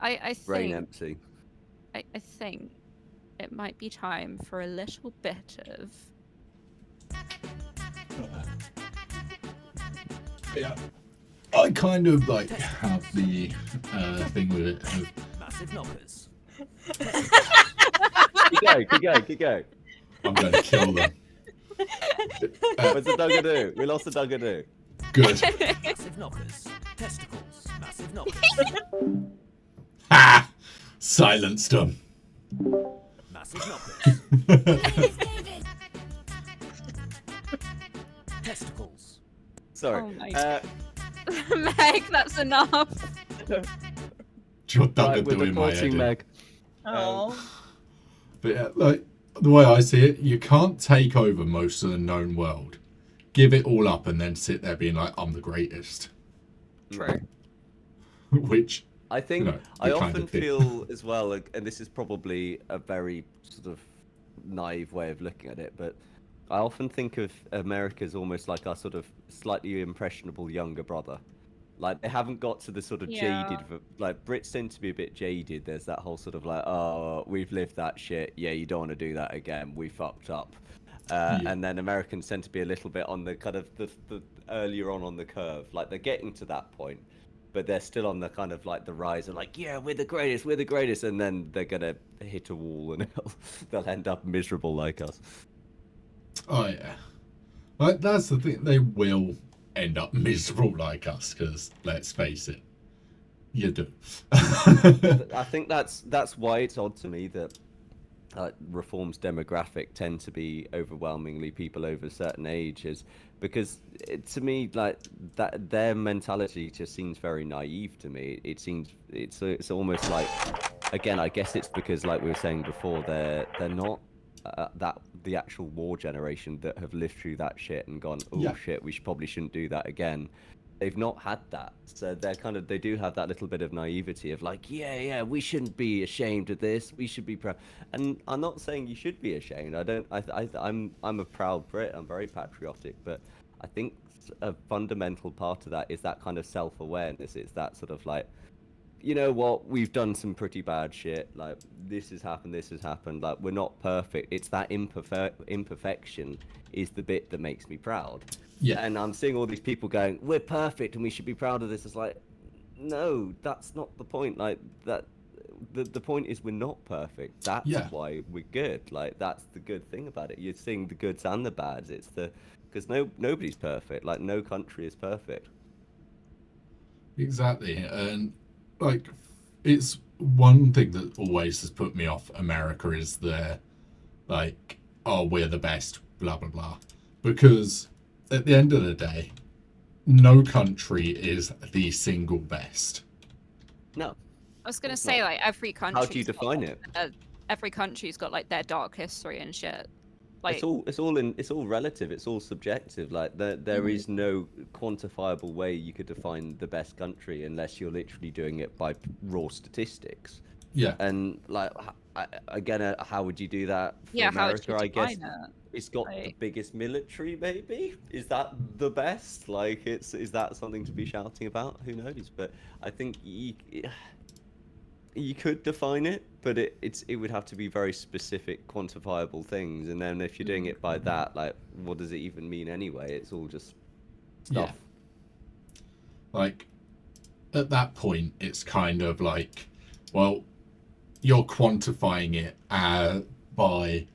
I Brain think empty. I think it might be time for a little bit of Yeah. I kind of like have the thing with it of, Massive knockers. Keep going. I'm going to kill them. What's the Dugga do? We lost the Dugga do. Good. Massive knockers. Testicles. Massive knockers. Ha! Silenced them. Massive knockers. Sorry. Oh my Meg, that's enough. You're Dugga Right, we're doing my deporting edit. Meg. Oh. But yeah, like the way I see it, you can't take over most of the known world, give it all up, and then sit there being like, "I'm the greatest," True. which I think we I kind often of did. feel as well, like, and this is probably a very sort of naive way of looking at it, but I often think of America as almost like our sort of slightly impressionable younger brother. Like they haven't got to the sort of Yeah. like Brits tend to be a bit jaded. There's that whole sort of like, oh, we've lived that shit. Yeah, you don't want to do that again. We fucked up. Yeah. And then Americans tend to be a little bit on the kind of the earlier on the curve. Like they're getting to that point, but they're still on the kind of like the rise of like, yeah, we're the greatest, and then they're gonna hit a wall and they'll end up miserable like us. Oh yeah, like that's the thing. They will end up miserable like us, because let's face it, you do. I think that's why it's odd to me that reform's demographic tend to be overwhelmingly people over certain ages, because to me like that their mentality just seems very naive to me. It seems it's almost like, again, I guess it's because like we were saying before, they're not that the actual war generation that have lived through that shit and gone, oh Yeah. shit, we probably shouldn't do that again. They've not had that, so they do have that little bit of naivety of like, yeah, we shouldn't be ashamed of this, we should be proud. And I'm not saying you should be ashamed. I'm a proud Brit, I'm very patriotic, but I think a fundamental part of that is that kind of self-awareness. It's that sort of like, you know what, we've done some pretty bad shit, like this has happened, like we're not perfect. It's that imperfection is the bit that makes me proud. Yeah. And I'm seeing all these people going, we're perfect and we should be proud of this. It's like, no, that's not the point. Like that the point is we're not perfect. That's why we're good. Like that's the good thing about it. You're seeing the goods and the bads. It's because nobody's perfect. Like no country is perfect. Exactly, and like it's one thing that always has put me off America is their like, oh, we're the best, blah blah blah, because at the end of the day, no country is the single best. No, I was gonna It's say not. like every country. How do you define it? Every country's got like their dark history and shit. Like It's all relative. It's all subjective. Like there is no quantifiable way you could define the best country unless you're literally doing it by raw statistics. Yeah. And like again, how would you do that for yeah, how would America? you I guess define it? it's got the Like- biggest military. Maybe is that the best? Like is that something to be shouting about? Who knows? But I think you could define it, but it would have to be very specific, quantifiable things. And then if you're doing it by that, like, what does it even mean anyway? It's all just stuff. Yeah. Like at that point, it's kind of like, well, you're quantifying it by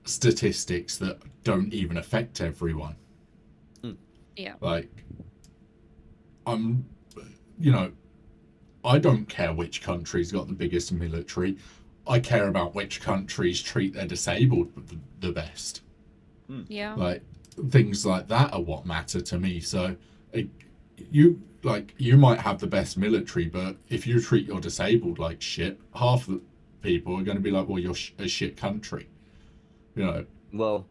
statistics that don't even affect everyone. Yeah. Like, I don't care which country's got the biggest military. I care about which countries treat their disabled the best. Yeah. Like, things like that are what matter to me. So, you might have the best military, but if you treat your disabled like shit, half the people are going to be like, well, you're a shit country. Well,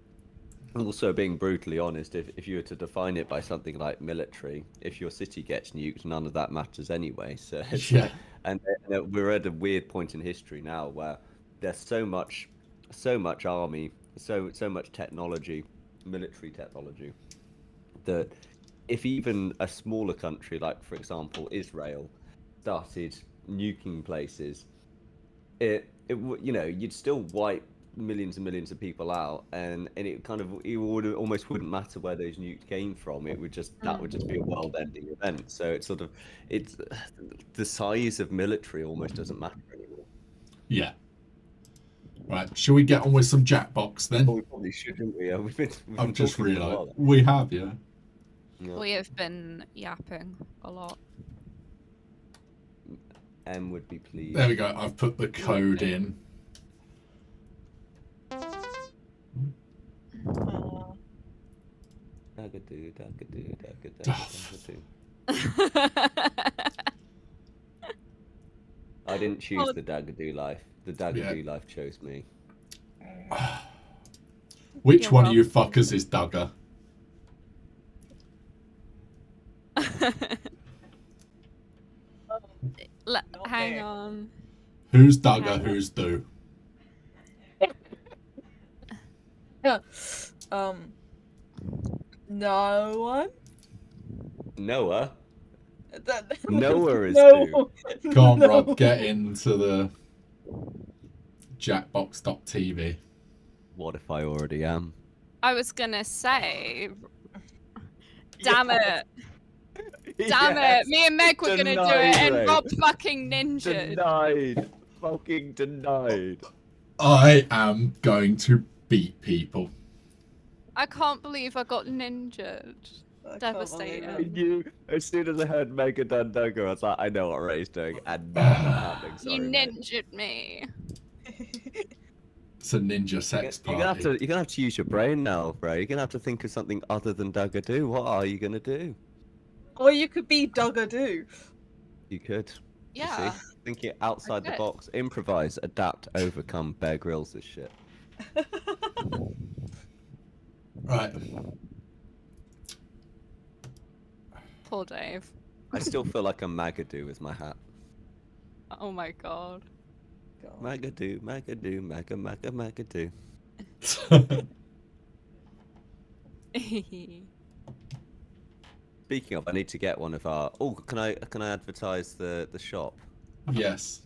also being brutally honest, if you were to define it by something like military, if your city gets nuked, none of that matters anyway. So Yeah. and we're at a weird point in history now where there's so much army, so much technology, military technology, that if even a smaller country like, for example, Israel, started nuking places, you'd still wipe millions and millions of people out, and almost wouldn't matter where those nukes came from. That would just be a world-ending event. So it's the size of military almost doesn't matter anymore. Yeah. Right. Shall we get on with some Jackbox then? Well, we probably shouldn't we? I've just talking for a realised while. we have, yeah. Yeah. We have been yapping a lot. M would be pleased. There we go. I've put the code in. Dugga-doo, dugga-doo, dugga-doo, dugga-doo. I didn't choose the Dugga-doo life. The Dugga-doo life chose me. Which You're one of you welcome. fuckers is Dugga? Not Hang me. on. Who's Dugga? Hang on. Who's Do? No one. Noah? That- Noah is no. Come on, No. Rob, get into the Jackbox.tv. What if I already am? I was gonna say. Damn it. Damn Yes, it. Me and Meg were gonna do denied, it and Ray. Rob fucking ninja. Denied. Fucking denied. I am going to beat people. I can't believe I got ninjaed. I can't Devastating. believe I it. knew as soon as I heard Mega done Dugga, I was like, I know what Ray's doing, and no, not happening. Sorry, You mate. ninjaed me. It's a ninja sex You're gonna have party. to. You're gonna have to use your brain now, Ray. You're gonna have to think of something other than Dugga-doo. What are you gonna do? Or you could be Dugga-doo. You could. You Yeah. see? Thinking outside the could. box, improvise, adapt, overcome. Bear Grylls this shit. Right. Poor Dave. I still feel like I'm Magadoo with my hat. Oh my god. God. Magadoo, Magadoo, Magadoo. Speaking of, I need to get one of our. Oh, can I advertise the shop? Yes.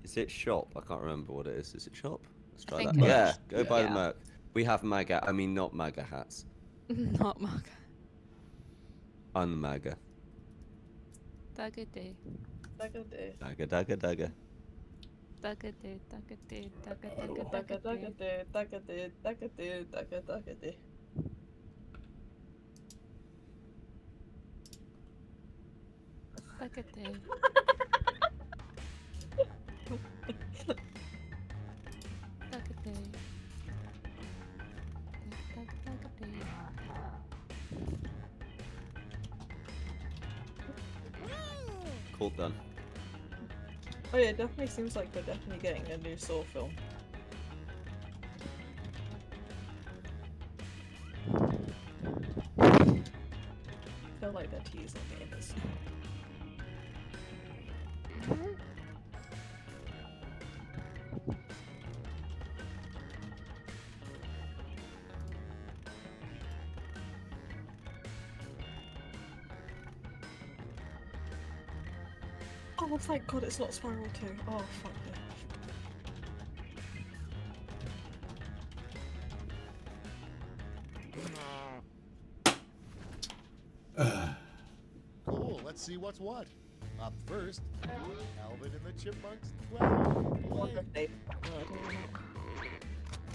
Is it shop? I can't remember what it is. Is it shop? Let's try think that. it Yeah, is. go buy the Yeah. merch. We have MAGA. I mean, not MAGA hats. Not Mark. I'm the MAGA. Dugga-doo. Dugga-doo. Dugga, Dugga, Dugga. Dugga-doo, dugga-doo, dugga, Dugga, dugga, dugga-doo. Dugga-doo, Dugga-doo, Dugga, Dugga-doo. Dugga-doo. Dugga-doo. Dugga-doo. Cool, done. Oh yeah, it definitely seems like we're definitely getting a new Saw film. I feel like they're teasing me in this. Oh, thank God it's not Spiral 2. Oh, fuck yeah. Cool, let's see what's what. Up first, Alvin and the Chipmunks 12. Play.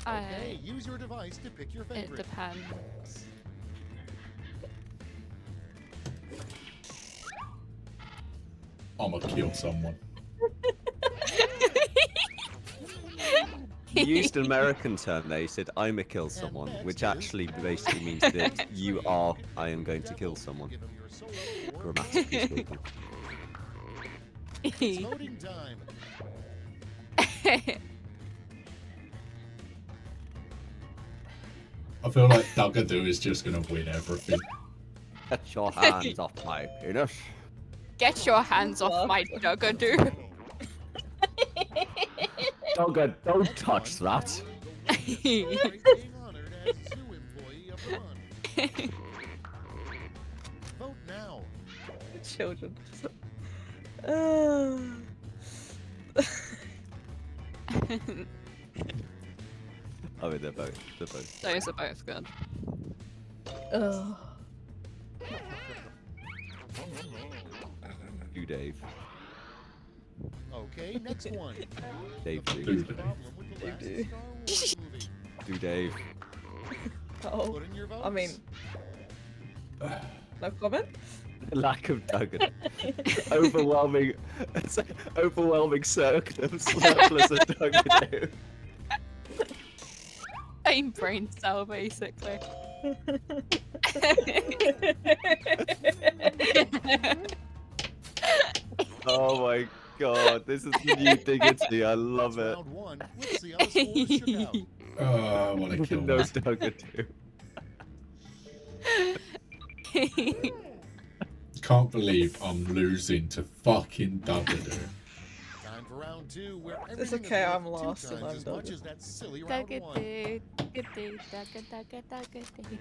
Okay, use your device to pick your It favorite. depends. I'm gonna kill someone. He used an American term there. He said, I'm a kill someone, which actually basically means that you are, I am going to kill someone. Give 'em your solo score. Grammatically speaking. It's voting time. I feel like Dugga-doo is just gonna win everything. Get your hands off my penis. Get your hands off my Dugga-doo. Dugga, don't touch that. Being honored as zoo employee of the month. Vote now. Children. I mean, they're both. Those are both good. Ugh. Do Dave. Okay, next one. Dave, The do. biggest problem with the last Do. Star Wars movie. Do Dave. Oh, Put in your votes. I mean, no comment? Lack of Dugga. Overwhelming surplus of Dugga. Same brain cell, basically. Oh my god, this is the new dignity. I love That's it. round one. Let's see how the scores shook out. Oh, I want to kill No me. Dugga too. Can't believe I'm losing to fucking Dugga. Time for round two, where It's everything is okay, worth I'm lost two and times I'm as much Dugga. as that silly round Dugga one. doo, Dugga doo, Dugga Dugga Dugga doo.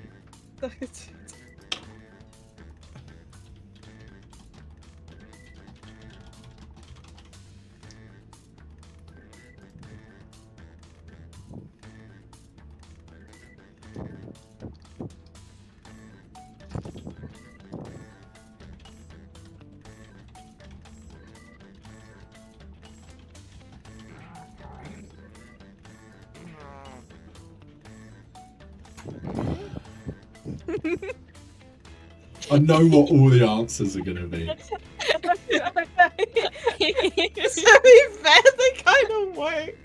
I know what all the answers are gonna be. To be fair, they kind of work.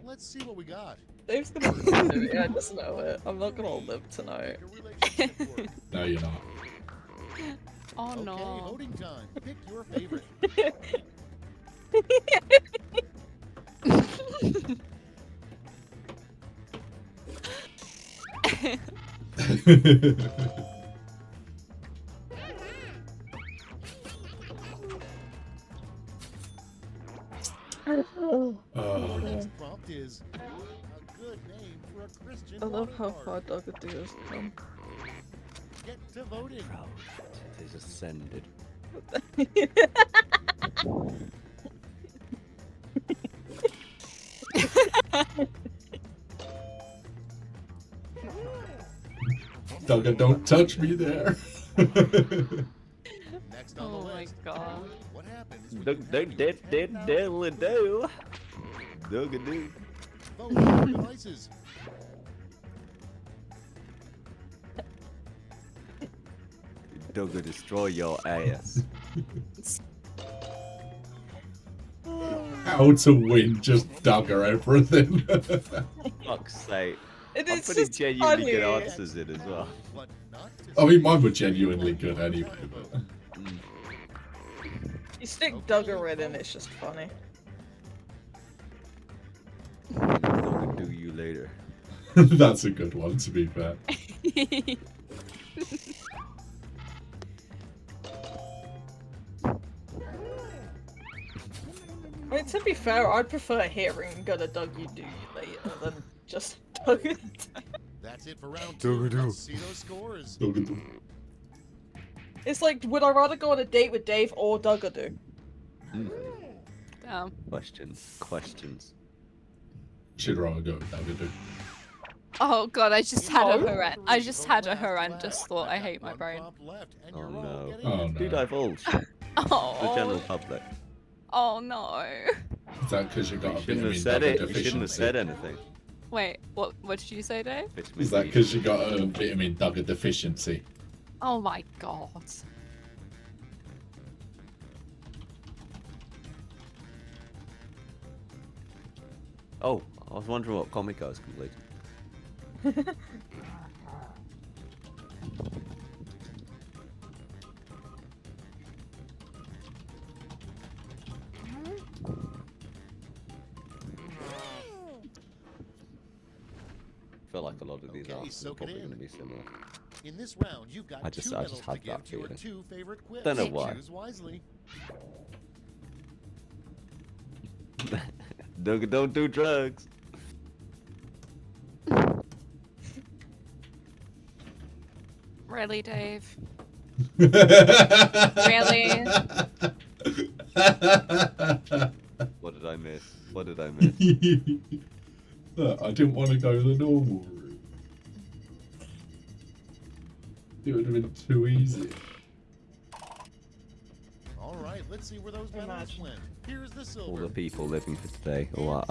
Let's see what we got. Dave's gonna listen to me, I just know it. I'm not gonna live tonight. Your relationship work. No, you're not. Oh Okay, no. voting time. Pick your favorite. Oh, Our next prompt is a good name for a Christian I love water how park. far Dugga has come. Get to voting. Proud it is ascended. Dugga, don't touch me there. Next on Oh the my list. god. What happens when Dug you dug have did did 10,000 diddle do. Dugga doo. vote on your devices? Dugga destroy your ass. How to win, just Dugga everything. Fuck's sake. It I'm is putting just genuinely good funny. answers in as well. But not to I mean, mine were genuinely good anyway. But... Mm. You stick Dugga in and it's just funny. Dugga do you later. That's a good one, to be fair. I mean, to be fair, I'd prefer hearing "Gonna Dug You Do You Later" than just Dugga. That's it for round two. Let's see those scores. It's like, would I rather go on a date with Dave or Dugga do? Mm. Damn. Questions. Questions. Should rather go with Dugga, dude. Oh god, I just had a No. horrendous thought. I hate my One brain. prompt left, and Oh you're all no. getting Oh it. Do no. divulge. The general Oh, public. oh no. Is that because you got You a shouldn't have vitamin said Dugga it. You shouldn't have deficiency? said anything. Wait, what did you say, Dave? Vitamin Is that D. because you got a vitamin Dugga deficiency? Oh my god. Oh, I was wondering what comic I was completing. I feel like a lot of these Okay, answers are soak it probably in. going to be similar. In this round, you've got I just two medals to had give that to your feeling. two favorite quips. Don't know why. Choose wisely. Don't do drugs. Really, Dave? Really? What did I miss? What did I miss? Look, I didn't want to go the normal route. It would have been too easy. All right, let's see where those medals Imagine. went. Here's the All silver. the people living for today. Oh,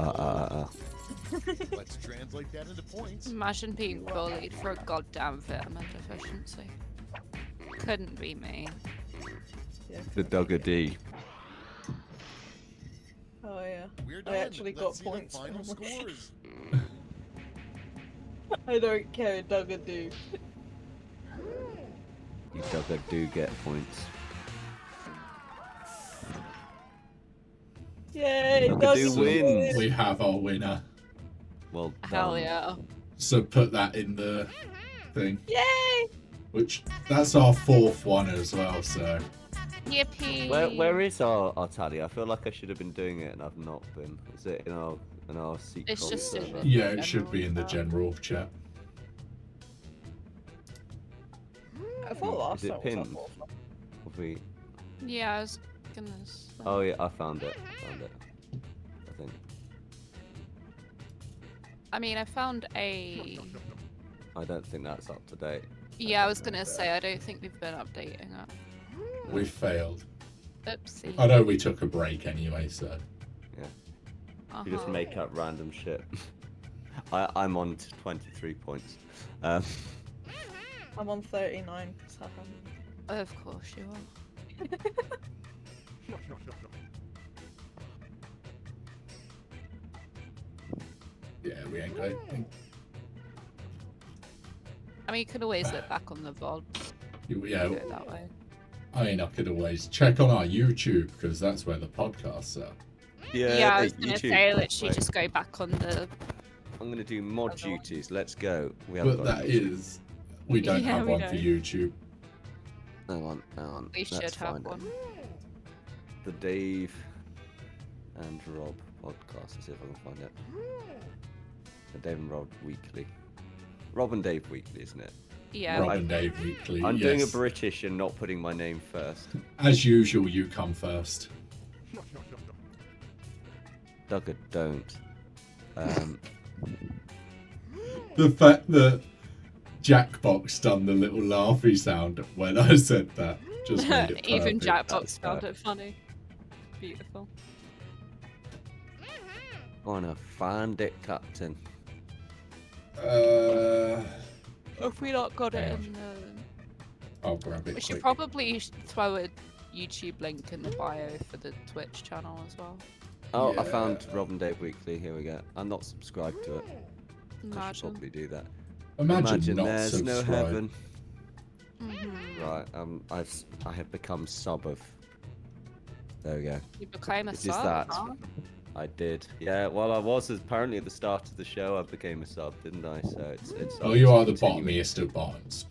Let's translate that into points. Imagine being bullied for a goddamn vitamin deficiency. Couldn't be me. The Dugga D. Oh yeah. We're I done. actually Let's got see points. the final scores. I don't care, Dugga do. You Dugga do get points. Yay, Dugga do Dugga wins. We have our winner. Well done. Hell yeah. So put that in the thing. Yay! Which, that's our 4th one as well, so. Yippee. Where is our tally? I feel like I should have been doing it and I've not been. Is it in our secret It's just server? in Yeah, it should be in the General general chat. I thought last Is it time was pinned? our fourth. Have we... Yeah, I was gonna say. Oh yeah, I found it. I think. I mean, I found a. I don't think that's up to date. Yeah, I was gonna say, I don't think we've been updating it. We failed. Oopsie. I know we took a break anyway, so. You just Uh-huh. make up random shit. I'm on 23 points. I'm on 39. Of course you are. Yeah, we ain't going. I mean, you could always look back on the VOD. Yeah, Do it that way. I mean, I could always check on our YouTube because that's where the podcasts are. Yeah, I was hey, gonna YouTube. say, literally Wait, just go back on the. I'm gonna do mod Other one. duties. Let's go. We haven't But got that YouTube. is, we don't Yeah, have we one for don't. YouTube. Hang on. We should Let's have find it. one. The Dave and Rob podcast. Let's see if I can find it. The Dave and Rob Weekly. Rob and Dave Weekly, isn't it? Yeah. Rob and Dave Weekly. I'm doing a yes. British and not putting my name first. As usual, you come first. Dugga, don't. The fact that Jackbox done the little laughy sound when I said that just made it Even perfect. Jackbox found it funny. Beautiful. Wanna find it, Captain. If we not got it Hang in the. I'll grab it We should quick. probably throw a YouTube link in the bio for the Twitch channel as well. Oh, I Yeah. found Rob and Dave Weekly. Here we go. I'm not subscribed to it. I should Imagine. probably do that. Imagine not there's no subscribe. heaven. Mhm. Right. I have become sub of. There we go. You became a It's just sub, that. huh? I did. Yeah. Well, I was apparently at the start of the show. I became a sub, didn't I? So it's. Oh, you are the continuing. bottomiest of bottoms.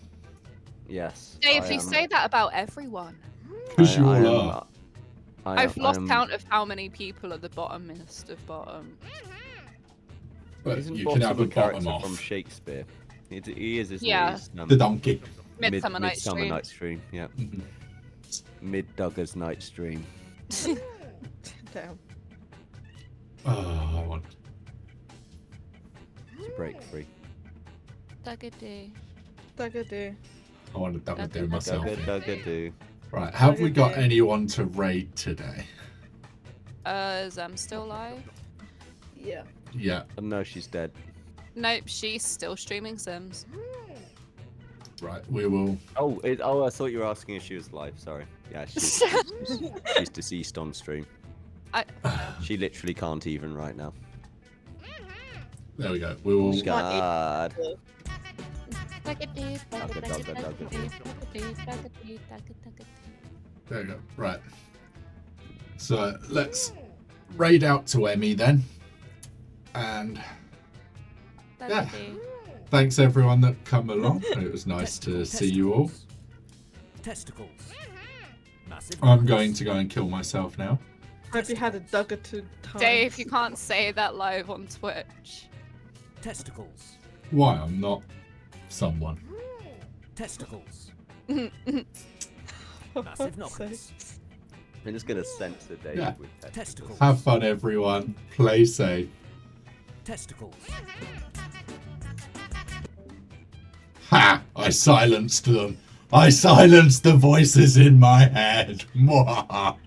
Yes. Dave, I you am. say that about everyone. Because you I all am- are. I've lost am- count of how many people are the bottomest of bottom. But Isn't you can have a character bottom from off. Shakespeare? He is, isn't Yeah. he? He's, The donkey. Midsummer Night's Midsummer Dream. Night's Dream. Yeah. Mhm. Mid Dugga's Night's Dream. Damn. Oh, I want. To break free. Duggity. Dugga do. I want to double do myself. Dugga do. Right, have we got Okay. anyone to raid today? Is still live? Yeah. Yeah, Oh, no, she's dead. Nope, she's still streaming Sims. right. We will. Oh, I thought you were asking if she was live. Sorry. Yeah, she's deceased on stream. She literally can't even right now. There we go. We will. She can't even- God. Duggity, Dugga, dugga, dugga, There we go. Right. So let's raid out to Emmy then. And duggity. thanks everyone that come along. It was nice to see you all. Testicles. Massive I'm knuckles. going to go and kill myself now. Have you had a Dugga to time? Dave, you can't say that live on Twitch. Testicles. Why? I'm not someone. Testicles. For Massive fuck's knuckles. sake. I'm just gonna censor Dave Yeah. with that. Testicles. Have fun, everyone. Play safe. Testicles. Ha! I silenced them. I silenced the voices in my head. Mwah.